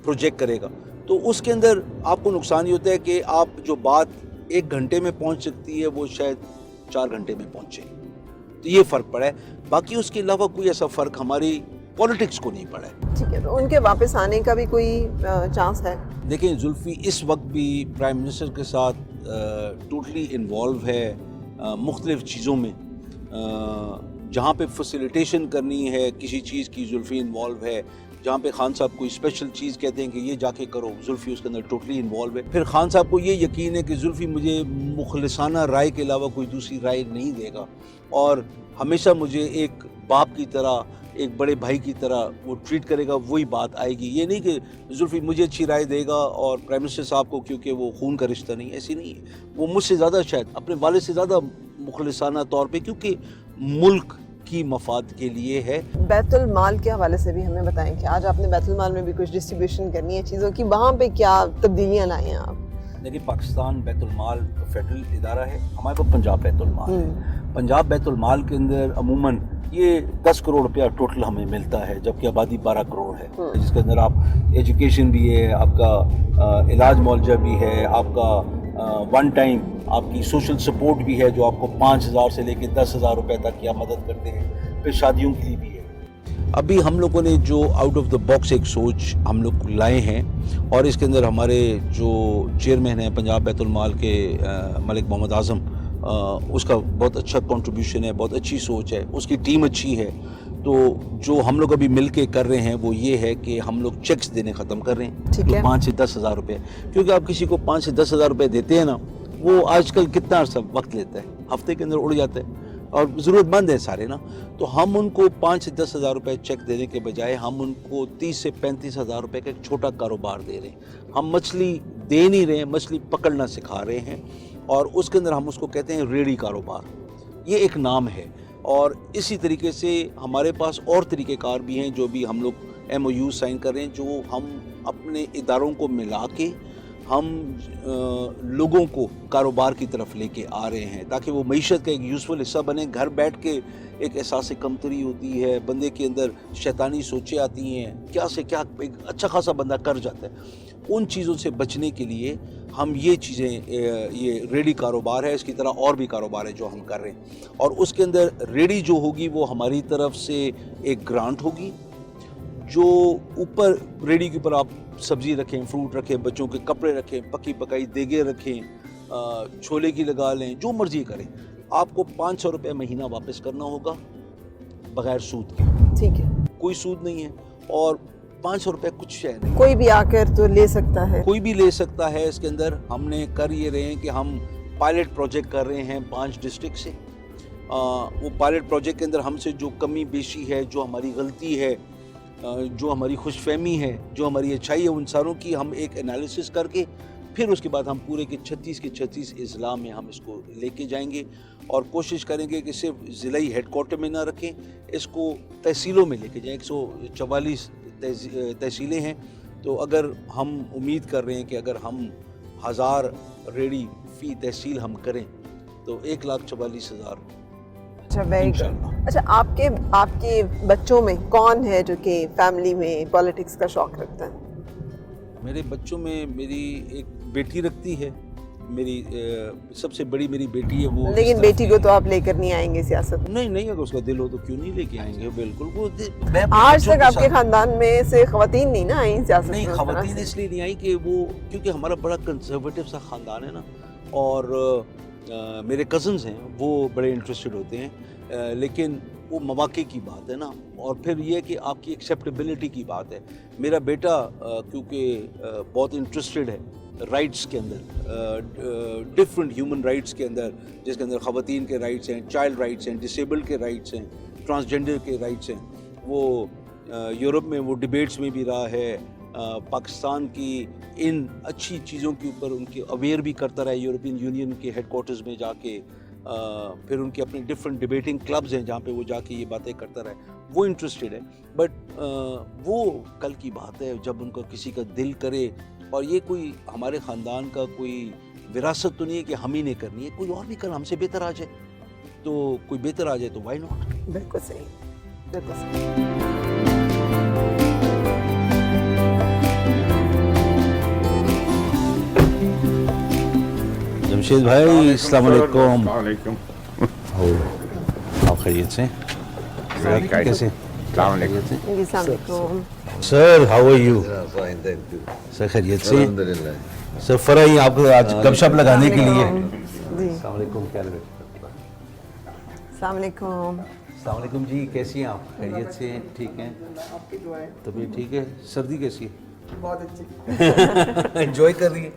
प्रोजेक्ट करेगा। तो उसके अंदर आपको नुकसान ये होता है कि आप जो बात 1 घंटे में पहुंच सकती है वो शायद 4 घंटे में पहुंचे। तो ये फ़र्क पड़ा है, बाकी उसके अलावा कोई ऐसा फ़र्क हमारी पॉलिटिक्स को नहीं पड़ा है। ठीक है, तो उनके वापस आने का भी कोई चांस है? देखें, जुल्फी इस वक्त भी प्राइम मिनिस्टर के साथ टोटली इन्वॉल्व है मुख्तलिफ़ चीज़ों में। जहाँ पे फैसिलिटेशन करनी है किसी चीज़ की, जुल्फी इन्वॉल्व है। जहाँ पे खान साहब कोई स्पेशल चीज़ कहते हैं कि ये जाके करो, जुल्फी उसके अंदर टोटली इन्वॉल्व है। फिर खान साहब को ये यकीन है कि जुल्फी मुझे मुखलिसाना राय के अलावा कोई दूसरी राय नहीं देगा, और हमेशा मुझे एक बाप की तरह, एक बड़े भाई की तरह वो ट्रीट करेगा, वही बात आएगी। ये नहीं कि जुल्फी मुझे अच्छी राय देगा और प्राइम मिनिस्टर साहब को, क्योंकि वो खून का रिश्ता नहीं, ऐसी नहीं है। वो मुझसे ज़्यादा, शायद अपने वालिद से ज़्यादा मुखलिसाना तौर पे, क्योंकि मुल्क की मफाद के लिए है। बैतुल माल के हवाले से भी हमें बताएं कि आज आपने बैतुल माल में भी कुछ डिस्ट्रीब्यूशन करनी है चीज़ों की, वहाँ पे क्या तब्दीलियाँ लाई हैं आप? देखिए, पाकिस्तान बैतुल माल फेडरल इदारा है, हमारे पास पंजाब बैतुल माल है। पंजाब बैतुल माल के अंदर अमूमन یہ 10 کروڑ روپیہ ٹوٹل ہمیں ملتا ہے، جبکہ آبادی 12 کروڑ ہے، جس کے اندر آپ ایجوکیشن بھی ہے، آپ کا علاج معالجہ بھی ہے، آپ کا ون ٹائم آپ کی سوشل سپورٹ بھی ہے جو آپ کو 5,000 سے لے کے 10,000 روپے تک کی آپ مدد کرتے ہیں، پھر شادیوں کے لیے بھی ہے۔ ابھی ہم لوگوں نے جو آؤٹ آف دا باکس ایک سوچ ہم لوگ لائے ہیں، اور اس کے اندر ہمارے جو چیئرمین ہیں پنجاب بیت المال کے ملک محمد اعظم، اس کا بہت اچھا کنٹریبیوشن ہے، بہت اچھی سوچ ہے، اس کی ٹیم اچھی ہے۔ تو جو ہم لوگ ابھی مل کے کر رہے ہیں وہ یہ ہے کہ ہم لوگ چیکس دینے ختم کر رہے ہیں، ٹھیک ہے، 5 سے 10,000 روپے، کیونکہ آپ کسی کو 5 سے 10,000 روپے دیتے ہیں نا، وہ آج کل کتنا عرصہ وقت لیتا ہے، ہفتے کے اندر اڑ جاتا ہے، اور ضرورت مند ہے سارے نا۔ تو ہم ان کو 5 سے 10,000 روپے چیک دینے کے بجائے ہم ان کو 30 سے 35,000 روپے کا ایک چھوٹا کاروبار دے رہے ہیں۔ ہم مچھلی دے نہیں رہے ہیں، مچھلی پکڑنا سکھا رہے ہیں، اور اس کے اندر ہم اس کو کہتے ہیں ریڑھی کاروبار، یہ ایک نام ہے۔ اور اسی طریقے سے ہمارے پاس اور طریقہ کار بھی ہیں جو بھی ہم لوگ MOU سائن کر رہے ہیں، جو ہم اپنے اداروں کو ملا کے ہم لوگوں کو کاروبار کی طرف لے کے آ رہے ہیں، تاکہ وہ معیشت کا ایک یوزفل حصہ بنے۔ گھر بیٹھ کے ایک احساس کمتری ہوتی ہے، بندے کے اندر شیطانی سوچیں آتی ہیں، کیا سے کیا ایک اچھا خاصا بندہ کر جاتا ہے، ان چیزوں سے بچنے کے لیے ہم یہ چیزیں، یہ ریڑھی کاروبار ہے، اس کی طرح اور بھی کاروبار ہے جو ہم کر رہے ہیں، اور اس کے اندر ریڑھی جو ہوگی وہ ہماری طرف سے ایک گرانٹ ہوگی، جو اوپر ریڑھی کے اوپر آپ سبزی رکھیں، فروٹ رکھیں، بچوں کے کپڑے رکھیں، پکی پکائی دیگیں رکھیں، چھولے کی لگا لیں، جو مرضی کریں، آپ کو 500 روپے مہینہ واپس کرنا ہوگا بغیر سود کے، ٹھیک ہے، کوئی سود نہیں ہے، اور 500 روپے کچھ ہے نہیں، کوئی بھی آ کر تو لے سکتا ہے، کوئی بھی لے سکتا ہے۔ اس کے اندر ہم نے کر یہ رہے ہیں کہ ہم پائلٹ پروجیکٹ کر رہے ہیں 5 ڈسٹرکٹ سے۔ وہ پائلٹ پروجیکٹ کے اندر ہم سے جو کمی بیشی ہے، جو ہماری غلطی ہے، جو ہماری خوش فہمی ہے، جو ہماری اچھائی ہے، ان ساروں کی ہم ایک انالیسس کر کے پھر اس کے بعد ہم پورے کے 36 اضلاع میں ہم اس کو لے کے جائیں گے، اور کوشش کریں گے کہ صرف ضلعی ہیڈ کوارٹر میں نہ رکھیں، اس کو تحصیلوں میں لے کے جائیں۔ 144 تحصیلیں ہیں، تو اگر ہم امید کر رہے ہیں کہ اگر ہم 1000 ریڑھی فی تحصیل ہم کریں تو 1,44,000۔ اچھا، ویری گڈ۔ اچھا، آپ کے بچوں میں کون ہے جو کہ فیملی میں پولیٹکس کا شوق رکھتا ہے؟ میرے بچوں میں میری ایک بیٹی رکھتی ہے، میری سب سے بڑی میری بیٹی ہے، وہ لیکن بیٹی کو تو آپ لے کر نہیں آئیں گے سیاست؟ نہیں، اگر اس کا دل ہو تو کیوں نہیں لے کے آئیں گے، بالکل۔ وہ آج تک آپ کے خاندان میں سے خواتین نہیں نا آئیں سیاست؟ نہیں، خواتین اس لیے نہیں آئی کہ وہ کیونکہ ہمارا بڑا کنزرویٹو سا خاندان ہے نا، اور میرے کزنز ہیں وہ بڑے انٹرسٹڈ ہوتے ہیں، لیکن وہ مواقع کی بات ہے نا، اور پھر یہ کہ آپ کی ایکسیپٹیبلٹی کی بات ہے۔ میرا بیٹا کیونکہ بہت انٹرسٹڈ ہے رائٹس کے اندر، ڈفرینٹ ہیومن رائٹس کے اندر، جس کے اندر خواتین کے رائٹس ہیں، چائلڈ رائٹس ہیں، ڈسیبلڈ کے رائٹس ہیں، ٹرانسجینڈر کے رائٹس ہیں، وہ یورپ میں وہ ڈیبیٹس میں بھی رہا ہے، پاکستان کی ان اچھی چیزوں کے اوپر ان کے اویئر بھی کرتا رہا ہے، یورپین یونین کے ہیڈ کوارٹرز میں جا کے، پھر ان کے اپنے ڈفرینٹ ڈیبیٹنگ کلبز ہیں جہاں پہ وہ جا کے یہ باتیں کرتا رہا ہے، وہ انٹرسٹڈ ہے۔ بٹ وہ کل کی بات ہے جب ان کا کسی کا دل کرے، اور یہ کوئی ہمارے خاندان کا کوئی وراثت تو نہیں ہے کہ ہم ہی نے کرنی ہے، کوئی اور بھی کل ہم سے بہتر آ جائے، تو کوئی بہتر آ جائے تو وائی ناٹ۔ بالکل صحیح، بالکل صحیح۔ جمشید بھائی السلام علیکم۔ علیکم آپ خیریت سے؟ کیسے؟ السلام علیکم۔ جی، السلام علیکم۔ Sir how are you? Fine, thank you. Sir خیریت سے؟ Alhamdulillah. سر فرحی آپ آج گپ شپ لگانے کے لیے۔ جی، السلام علیکم، کیا لگا؟ السلام علیکم۔ السلام علیکم جی، کیسی ہیں آپ؟ خیریت سے؟ ٹھیک ہیں؟ آپ کی دعائیں طبیعت ٹھیک ہے؟ سردی کیسی ہے؟ بہت اچھی۔ انجوائے کر رہی ہے؟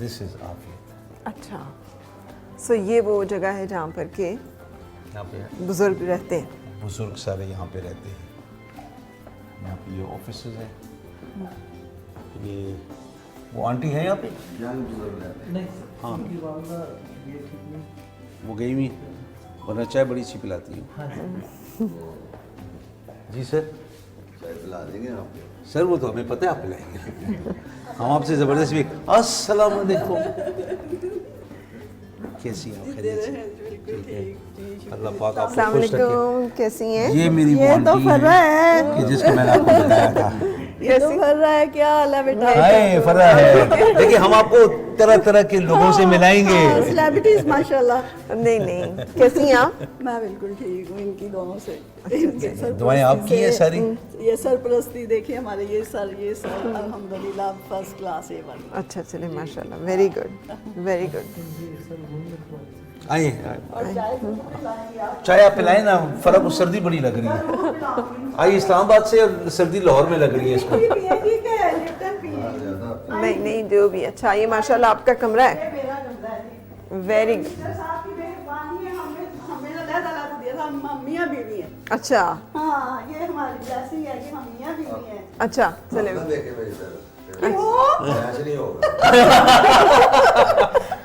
دس از عافیت۔ اچھا، سو یہ وہ جگہ ہے جہاں پر کہ یہاں پہ بزرگ رہتے ہیں؟ بزرگ سارے یہاں پہ رہتے ہیں، یہاں پہ یہ آفیسز ہیں، یہ وہ آنٹی ہیں یہاں پہ؟ ہاں، وہ گئی ہوئی، ورنہ چائے بڑی سی پلاتی ہوں۔ جی سر؟ چائے پلا دیں گے آپ کو؟ سر وہ تو ہمیں پتہ ہے آپ پلائیں گے، ہم آپ سے زبردست بھی۔ السلام علیکم، کیسی ہیں آپ؟ خیریت سے؟ ठीक है, अल्लाह पाक आपको अस्सलाम खुश रखे। वालेकुम, कैसी हैं? ये मेरी ये तो मोंटी फर्रा है। कि जिसको मैंने आपको बताया था। ये तो कर रहा है, क्या हाल है बेटा? हाय फर्रा है, देखिए हम आपको तरह तरह के लोगों से मिलाएंगे। सेलिब्रिटीज माशाल्लाह। नहीं नहीं, कैसी हैं आप? मैं बिल्कुल ठीक हूँ इनकी दोनों से। इनके सरपरस्ती दुआएं आपकी हैं से- सारी। ये सरपरस्ती देखिए हमारे, ये सर अल्हम्दुलिल्लाह फर्स्ट क्लास A1। अच्छा चलिए, माशाल्लाह, वेरी गुड वेरी गुड। आइए चाय आप पिलाएं ना, फर्रा को सर्दी बड़ी लग रही है। आइए इस्लामाबाद से, और सर्दी लाहौर में लग रही है इसको। नहीं नहीं, जो भी अच्छा, ये माशाल्लाह आपका कमरा है, वेरी गुड। मियाँ बीवी हैं। अच्छा हाँ, ये हमारी ब्लेसिंग है कि हम मियाँ बीवी हैं। अच्छा चलिए, देखे मेरी तरफ क्यों? ऐसे नहीं होगा,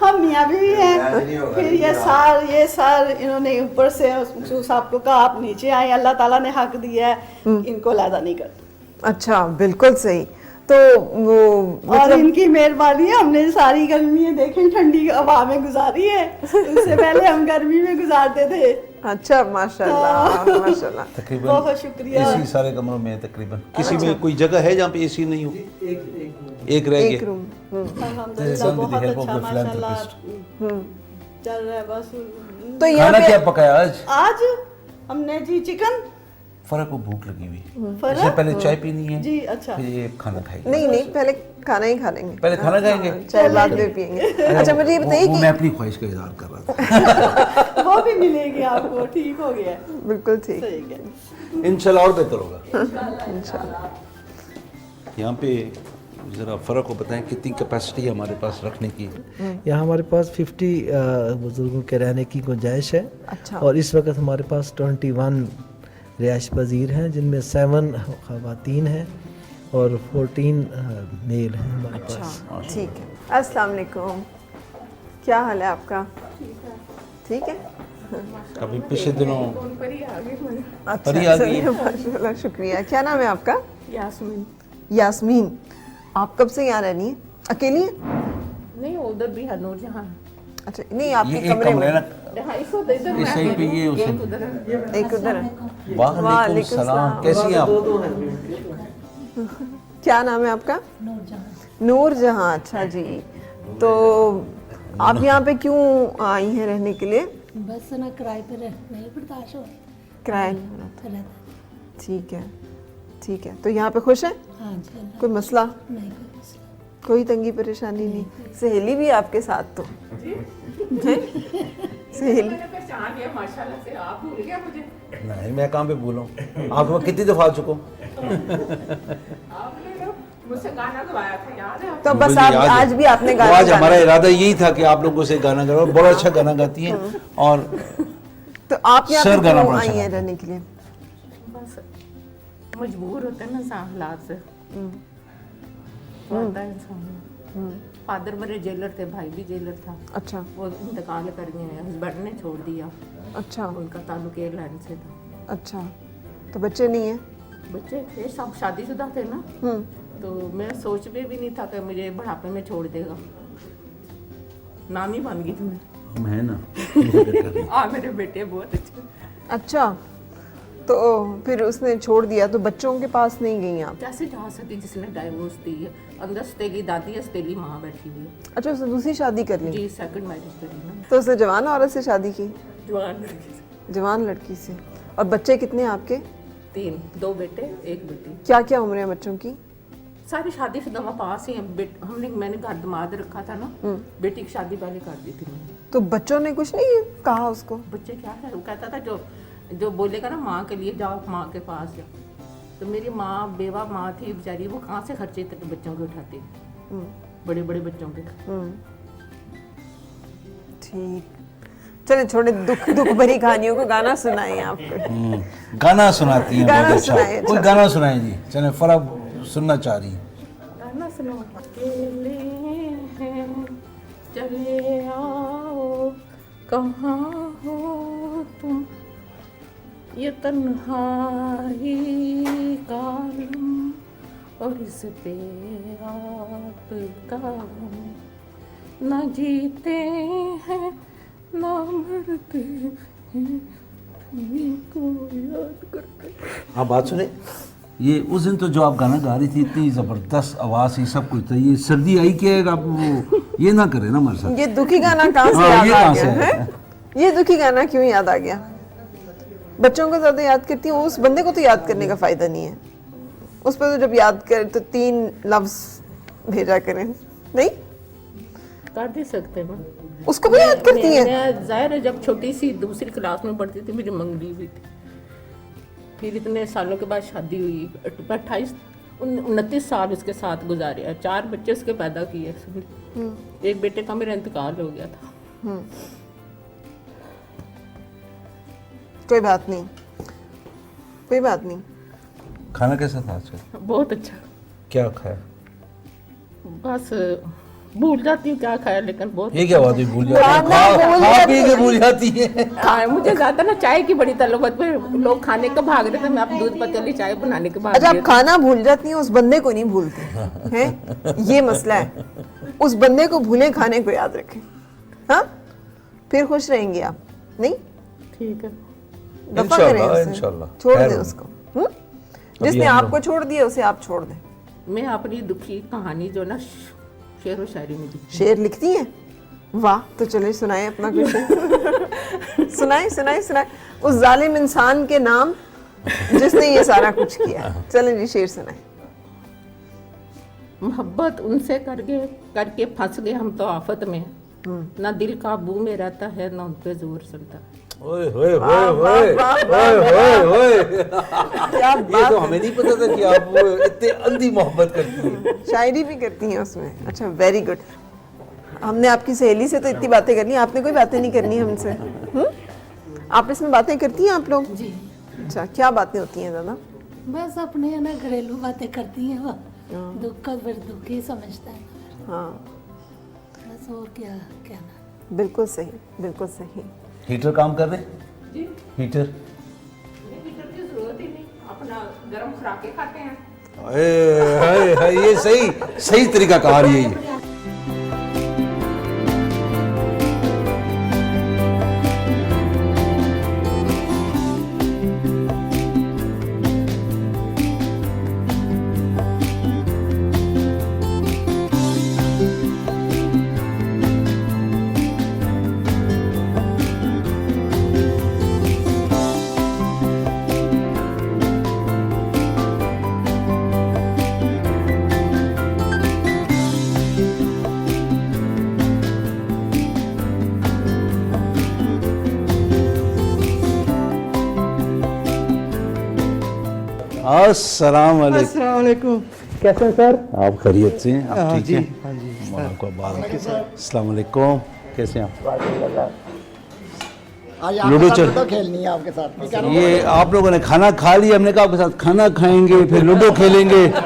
हम मियाँ बीवी हैं। ऐसे नहीं होगा। फिर ये सार इन्होंने ऊपर से उस साहब को कहा आप नीचे आए, अल्लाह ताला ने हक दिया है, इनको लैदा नहीं करते। अच्छा बिल्कुल सही। तो वो और मतलब इनकी मेहरबानी है, हमने सारी गर्मी देखी ठंडी हवा में गुजारी है, उससे पहले हम गर्मी में गुजारते थे। अच्छा माशाल्लाह माशाल्लाह। तकरीबन बहुत शुक्रिया। एसी सारे कमरों में है तकरीबन। किसी में कोई जगह है जहाँ पे एसी नहीं हो? एक रह एक गया। रूम। अल्हम्दुलिल्लाह with the बहुत help of अच्छा the माशाल्लाह philanthropist। चल रहा है बस। तो यहाँ खाना पे क्या पकाया आज? आज हमने जी चिकन फर्रा को भूख लगी हुई है, फर्रा? इससे पहले चाय पीनी है, जी अच्छा। फिर ये खाना खाएगी। नहीं नहीं, पहले खाना ही खा लेंगे, पहले खाना खाएंगे। चाय बाद में पियेंगे। अच्छा मुझे ये बताइए वो कि मैं अपनी ख्वाहिश का इजहार कर रहा था। वो भी मिलेगी आपको, ठीक हो गया। बिल्कुल ठीक। सही है। इंशाल्लाह और बेहतर होगा। इंशाल्लाह। यहाँ पे ज़रा फ़र्क को बताएं कितनी कैपेसिटी है हमारे पास रखने की? यहाँ हमारे पास 50 बुज़ुर्गों के रहने की गुंजाइश है। अच्छा। और इस वक्त हमारे पास 21 रिहाइश पजीर हैं, जिनमें 7 ख़वातीन हैं और 14 मेल हैं हमारे पास। अच्छा ठीक है। अस्सलाम वालेकुम, क्या हाल है आपका? ठीक है। अभी पिछले दिनों अच्छा परी आ गई है। चलिए, माशाल्लाह, शुक्रिया। क्या नाम है आपका? यास्मीन। यास्मीन। आप कब से यहाँ रहनी है? अकेली है? नहीं, उधर भी है नूर जहाँ। अच्छा नहीं, ये आपके एक कमरे कमरे में ना, इस वक्त इधर इस साइड पे ये उस एक साइड। उधर है। एक उधर है। वालेकुम वालेकुम सलाम, सलाम। कैसी हैं आप? क्या नाम है आपका? नूर जहाँ। अच्छा जी, तो आप यहाँ पे क्यों आई हैं रहने के लिए? बस ना किराए पे नहीं बर्दाश्त हो किराए। रहा। ठीक है ठीक है। तो यहाँ पे खुश है? हाँ जी, अल्लाह कोई मसला? नहीं कोई मसला। कोई तंगी परेशानी नहीं? सहेली भी है आपके साथ तो? हैं? सहेली पहचान लिया माशाल्लाह से, आप भूल गया मुझे। नहीं मैं कहाँ पे भूलूं, आपको मैं कितनी दफ़ा आ चुका हूँ। आपने ना मुझसे गाना गवाया था, याद है आपको? तो बस मुझे आप याद है। आज भी आपने तो गाना आज हमारा गाना। इरादा यही था कि आप लोगों से गाना गाओ, बड़ा अच्छा गाना गाती हैं और तो आप यहाँ सर पे गाना क्यों बड़ा आई अच्छा हैं गाता है। रहने के लिए? बस मजबूर होते हैं ना हालात से, होता है इंसान। फादर मेरे जेलर थे, भाई भी जेलर था। अच्छा वो इंतकाल कर गए हैं, हस्बैंड ने छोड़ दिया। अच्छा उनका ताल्लुक एयरलाइन से था। अच्छा। तो बच्चे नहीं हैं? बच्चे थे, सब शादीशुदा थे ना, तो मैं सोच में भी नहीं था कि मुझे बुढ़ापे में छोड़ देगा। नानी बन गई थी मैं। हम हैं ना। मेरे बेटे बहुत अच्छे। अच्छा, तो फिर उसने छोड़ दिया तो बच्चों के पास नहीं गई आप? कैसे जा सकती जिसने डाइवोर्स दी है? अंदर सतीली दादी है, सतीली माँ बैठी हुई है। अच्छा, उसने दूसरी शादी कर ली? जी, सेकंड मैरिज करी ना, तो उसने जवान औरत से शादी की? जवान लड़की से। जवान लड़की से। और बच्चे कितने हैं आपके? 3, 2 बेटे 1 बेटी। क्या क्या उम्र है बच्चों की? सारी शादीशुदा पास ही हैं। मैंने घर दमाद रखा था ना, बेटी की शादी पहले कर दी थी मैंने। तो बच्चों ने कुछ नहीं कहा उसको? बच्चे क्या है, वो कहता था जो बोलेगा ना माँ के लिए जाओ, माँ के पास जाओ। तो मेरी माँ बेवा माँ थी बेचारी, वो कहाँ से खर्चे तक बच्चों के उठाती, बड़े बड़े बच्चों के। ठीक, चले छोड़े दुख भरी कहानियों को, गाना सुनाए आपको। गाना सुनाती हैं गाना बहुत अच्छा। सुनाइए, कोई अच्छा। गाना सुनाए जी, चले फरा सुनना चाह रही है। गाना सुनो। अकेले हैं चले आओ, कहाँ हो तुम, ये तन्हाई का आलम, और इस पे आपका गम। न जीते हैं ना मरते हैं तुम्हीं को याद करके। आप बात सुने, ये उस दिन तो जो आप गाना गा रही थी, इतनी ज़बरदस्त आवाज़ ही सब कुछ था, ये सर्दी आई कि आप वो ये ना करें ना हमारे साथ। ये दुखी गाना कहाँ से हाँ, ये याद आ कहाँ गया से है? ये दुखी गाना क्यों याद आ गया? बच्चों को ज्यादा याद करती हूँ, उस बंदे को तो याद करने का फायदा नहीं है। उस पर तो जब याद करे तो 3 लफ्ज भेजा करें, नहीं कर दे सकते हैं। उसको भी याद करती है। मैं जाहिर है जब छोटी सी दूसरी क्लास में पढ़ती थी, मेरी मंगनी हुई थी, फिर इतने सालों के बाद शादी हुई, 29 साल उसके साथ गुजारे, 4 बच्चे उसके पैदा किए, एक बेटे का मेरा इंतकाल हो गया था। कोई बात नहीं, कोई बात नहीं। खाना कैसा था आज का? बहुत अच्छा। क्या खाया? बस भूल जाती हूँ क्या खाया, लेकिन बहुत ये क्या बात हुई, भूल जाती खाना भूल खा जाती पी के भूल जाती है। खाए मुझे ज्यादा ना चाय की बड़ी तलबत पे, लोग खाने का भाग रहे थे, मैं आप दूध पतीली चाय बनाने के भाग अच्छा, रही आप खाना भूल जाती हैं, उस बंदे को नहीं भूलते हैं, ये मसला है। उस बंदे को भूलें, खाने को याद रखें, हाँ, फिर खुश रहेंगे आप। नहीं, ठीक है। दफा करें इंशाल्लाह, उसे, इंशाल्लाह। छोड़ खैर दें हो। उसको। जिसने हम आपको छोड़ दिया उसे आप छोड़ दें। मैं अपनी दुखी कहानी जो ना शेर व शायरी में लिखी। शेर लिखती हैं? वाह, तो चले सुनाए अपना कोई शेर। सुनाए सुनाए सुनाए उस जालिम इंसान के नाम जिसने ये सारा कुछ किया। चलें जी, शेर सुनाए। मोहब्बत उनसे करके फंस गए हम तो आफत में, ना दिल काबू में रहता है ना उन पे जोर चलता। ओए होए होए होए होए होए, क्या ये बात तो हमें नहीं पता था कि आप इतने अंधी मोहब्बत करती हैं। शायरी भी करती हैं उसमें। अच्छा, वेरी गुड। हमने आपकी सहेली से तो इतनी बातें कर ली, आपने कोई बातें नहीं करनी हमसे? आप इसमें बातें करती हैं आप लोग? जी। अच्छा, क्या बातें होती हैं दादा? बस अपने ना घरेलू बातें करती हैं वो, दुख का फिर दुख ही समझता है। हाँ, बस और क्या कहना। बिल्कुल सही, बिल्कुल सही। हीटर काम कर रहे? जी, हीटर? हीटर की जरूरत ही नहीं, अपना गर्म खुराकें खाते हैं। हाय हाय, ये सही तरीका कार यही है। अस्सलाम वालेकुम। कैसे हैं सर? आप खैरियत से हैं? आप ठीक जी, हैं? हाँ जी, आपको अस्सलाम वालेकुम, कैसे हैं आप? आज लूडो आपके चल- साथ तो खेलनी है आपके साथ, ठीक है ना? ये आप लोगों ने खाना खा लिया, हमने कहा आपके साथ खाना खाएंगे, फिर लूडो खेलेंगे। क्या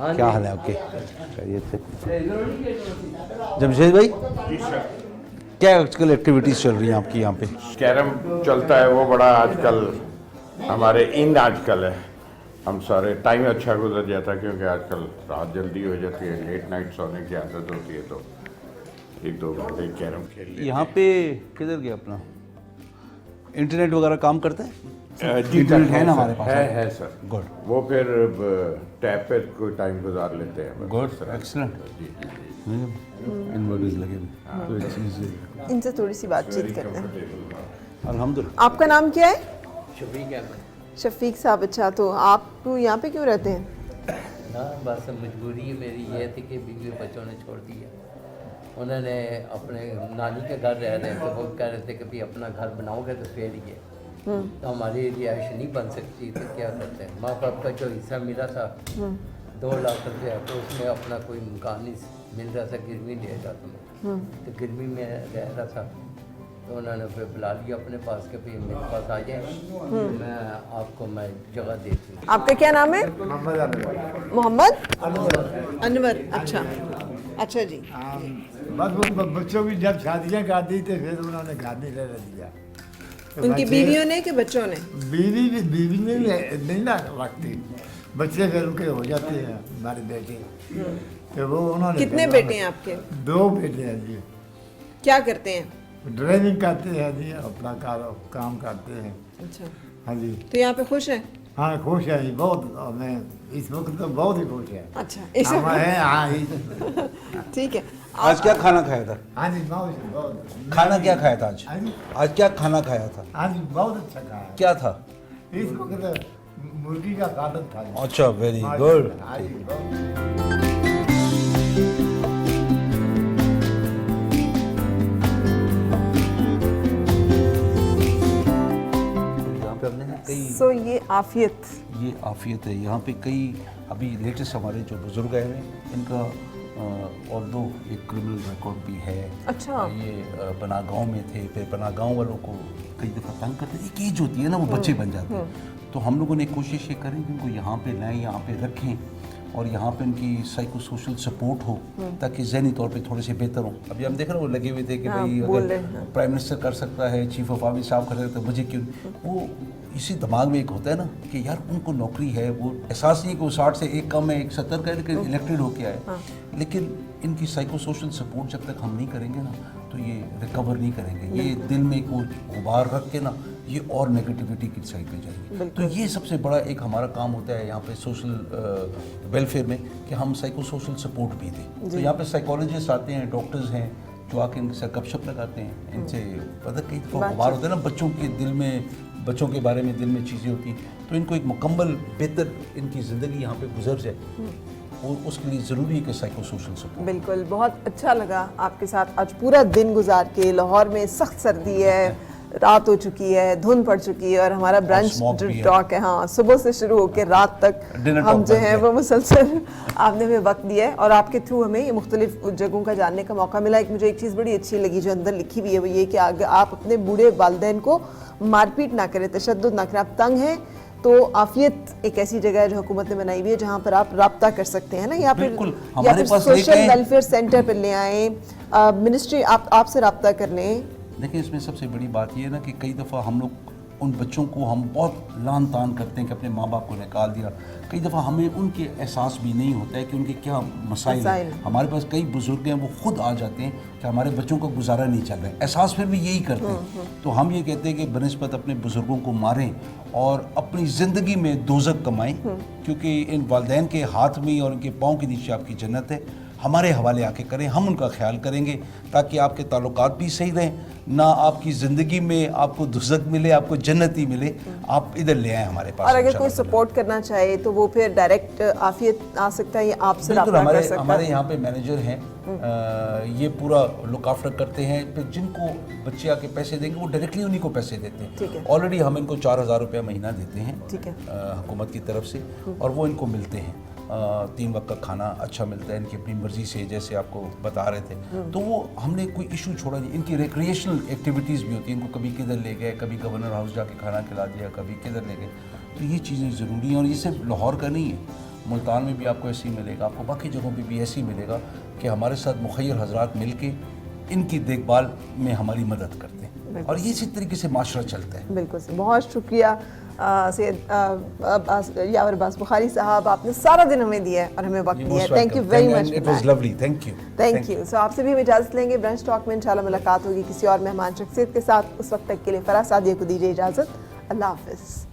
क्या हाल है आपके? खैरियत से? जमशेद भाई, क्या आजकल एक्टिविटीज़ चल रही हैं आपकी यहाँ पे? कैरम चलता है, वो बड़ा आजकल हमारे इन आजकल है। हम सारे टाइम अच्छा गुजर जाता है क्योंकि आजकल रात जल्दी हो जाती है, लेट नाइट सोने की आदत होती है, तो 1-2 घंटे कैरम खेल लेते यहाँ पे किधर गया अपना इंटरनेट वगैरह काम करता है? हैं। जी इंटरनेट सर, है ना हमारे पास? है सर। गुड वो फिर टैब पे कोई टाइम गुजार लेते हैं। गुड, इस तरह। एक्सीलेंट। जी जी जी। इन्वर्टर्स लगे हुए, तो चीज़ इनसे थोड़ी सी बातचीत करते हैं। अल्हम्दुलिल्लाह। आपका नाम क्या है? शफीक साहब। अच्छा, तो आप यहाँ पे क्यों रहते हैं? ना बस मजबूरी मेरी ये थी कि बीवी बच्चों ने छोड़ दिया, उन्होंने अपने नानी के घर रह रहे थे, वो कह रहे थे कि भी अपना घर बनाओगे तो फिर ये तो हमारी रिहाइश नहीं बन सकती, तो क्या करते हैं, माँ बाप का जो हिस्सा मिला था 2 लाख रुपया, तो उसमें अपना कोई मकान नहीं मिल रहा था, गिरवी ले रहा था, तो गिरवी में रह रहा था, तो उन्होंने फिर बुला लिया अपने पास के भी मेरे पास आ जाए, मैं आपको मैं जगह देती हूँ। आपका क्या नाम है? मोहम्मद अनवर। अच्छा, अच्छा जी। बस वो बच्चों की जब शादियाँ कर दी तो फिर उन्होंने घर नहीं रहने दिया। तो उनकी बच्चे- बीवियों ने कि बच्चों ने? बीवी ने भी नहीं ना वक्त थी, बच्चे फिर उनके हो जाते हैं हमारे बेटे, तो वो उन्होंने कितने बेटे हैं आपके? 2 बेटे हैं जी। क्या करते हैं? ड्राइविंग करते हैं जी, अपना काम करते हैं। अच्छा, हाँ जी। तो यहाँ पे खुश हैं? हाँ खुश है जी बहुत, मैं इस वक्त तो बहुत ही खुश है। अच्छा, इस हम हैं, हाँ ठीक है। आज क्या खाना खाया था? हाँ जी बहुत। खाना क्या खाया था आज? हाँ जी, आज क्या खाना खाया था? हाँ जी बहुत अच्छा कहा है। क्या था? इस वक्त मुर्गी का सालन था जी। अच्छा, वेरी हाँ जी, गुड। हाँ जी, बहुत। यहाँ पे हमने कई सो ये आफियत, ये आफियत है। यहाँ पे कई अभी लेटेस्ट हमारे जो बुजुर्ग आए हैं इनका और दो एक क्रिमिनल रिकॉर्ड भी है। अच्छा। ये पनाह गाँव में थे, फिर पनाह गाँव वालों को कई दफ़ा तंग करते थे। एक एज होती है ना, वो बच्चे बन जाते हैं। तो हम लोगों ने कोशिश ये करें कि उनको यहाँ पे लाएँ, यहाँ पे रखें और यहाँ पे उनकी साइको सोशल सपोर्ट हो ताकि ज़हनी तौर पे थोड़े से बेहतर हों। अभी हम देख रहे हैं वो लगे हुए थे कि भाई अगर प्राइम मिनिस्टर कर सकता है, चीफ ऑफ आर्मी साहब कर सकते हैं, मुझे क्यों? वो इसी दिमाग में एक होता है ना कि यार उनको नौकरी है, वो एहसास नहीं है कि वो 60 से एक कम है, एक 70 का है लेकिन इलेक्टेड होके आए। लेकिन इनकी साइको सोशल सपोर्ट जब तक हम नहीं करेंगे ना तो ये रिकवर नहीं करेंगे। ये दिल में एक वो गुबार रख के ना ये और नेगेटिविटी की साइड पे जाएंगे। तो ये सबसे बड़ा एक हमारा काम होता है यहाँ पे सोशल वेलफेयर में कि हम साइको सोशल सपोर्ट भी दें। तो यहाँ पे साइकोलॉजिस्ट आते हैं, डॉक्टर्स हैं जो आके इनसे गपशप लगाते हैं, इनसे पता कई दफ़ा गुबार होता है ना बच्चों के दिल में, बच्चों के बारे में दिल में चीज़ें होती हैं। तो इनको एक मुकम्मल बेहतर इनकी ज़िंदगी यहाँ पे गुजर जाए और उसके लिए ज़रूरी है कि साइको सोशल सपोर्ट। बिल्कुल, बहुत अच्छा लगा आपके साथ आज पूरा दिन गुजार के। लाहौर में सख्त सर्दी है, रात हो चुकी है, धुंध पड़ चुकी है और हमारा ब्रंच जो टॉक है, हाँ सुबह से शुरू होकर रात तक हम जो है वो मुसलसल आपने हमें वक्त दिया है और आपके थ्रू हमें ये मुख्तलिफ जगहों का जानने का मौका मिला। एक मुझे एक चीज़ बड़ी अच्छी लगी जो अंदर लिखी हुई है, वो ये कि अगर आप अपने बूढ़े वालिदैन को मारपीट ना करें, तशद्दुद ना करें। आप तंग हैं तो आफियत एक ऐसी जगह है जो हुकूमत ने बनाई हुई है जहाँ पर आप राब्ता कर सकते हैं ना, या फिर सोशल वेलफेयर सेंटर पर ले आएँ, मिनिस्ट्री आपसे राब्ता कर लें। देखिए इसमें सबसे बड़ी बात ये है ना कि कई दफ़ा हम लोग उन बच्चों को हम बहुत लान तान करते हैं कि अपने माँ बाप को निकाल दिया। कई दफ़ा हमें उनके एहसास भी नहीं होता है कि उनके क्या मसाइल हैं। हमारे पास कई बुजुर्ग हैं वो खुद आ जाते हैं कि हमारे बच्चों का गुजारा नहीं चल रहा है, एहसास फिर भी यही करते हैं। तो हम ये कहते हैं कि बनिस्बत अपने बुजुर्गों को मारें और अपनी ज़िंदगी में दोज़ख कमाएं, क्योंकि इन वालिदैन के हाथ में और उनके पाँव के नीचे आपकी जन्नत है। हमारे हवाले आके करें, हम उनका ख्याल करेंगे ताकि आपके ताल्लुकात भी सही रहें, ना आपकी ज़िंदगी में आपको दुज़ख मिले, आपको जन्नत ही मिले। आप इधर ले आएँ हमारे पास। और अगर कोई सपोर्ट करना चाहे तो वो फिर डायरेक्ट आफियत आ सकता है या आपसे राब्ता कर सकता है। हमारे यहाँ पे मैनेजर हैं, ये पूरा लुक आफ्टर करते हैं। फिर जिनको बच्चे आके पैसे देंगे वो डायरेक्टली उन्हीं को पैसे देते हैं। ऑलरेडी हम इनको 4000 रुपया महीना देते हैं हुकूमत की तरफ से और वो इनको मिलते हैं। 3 वक्त का खाना अच्छा मिलता है इनकी अपनी मर्ज़ी से, जैसे आपको बता रहे थे। तो वो हमने कोई इशू छोड़ा नहीं। इनकी रिक्रिएशनल एक्टिविटीज़ भी होती हैं, इनको कभी किधर ले गए, कभी गवर्नर हाउस जाके खाना खिला दिया, कभी किधर ले गए। तो ये चीज़ें ज़रूरी हैं और ये सिर्फ लाहौर का नहीं है, मुल्तान में भी आपको ऐसे ही मिलेगा, आपको बाकी जगहों पे भी ऐसे ही मिलेगा कि हमारे साथ मुखय्यर हजरात मिल के इनकी देखभाल में हमारी मदद करते हैं और ये इसी तरीके से माशरा चलता है। बिल्कुल, बहुत शुक्रिया सैयद यावर अब्बास बुखारी साहब, आपने सारा दिन हमें दिया है और हमें वक्त दिया है। Thank you very much. It was lovely, thank you. Thank you. So आपसे भी हम इजाज़त लेंगे। ब्रंच टॉक में इंशाल्लाह मुलाकात होगी किसी और मेहमान शख्सियत के साथ। उस वक्त तक के लिए फराज सादिया को दीजिए इजाज़त। अल्लाह हाफ़िज़।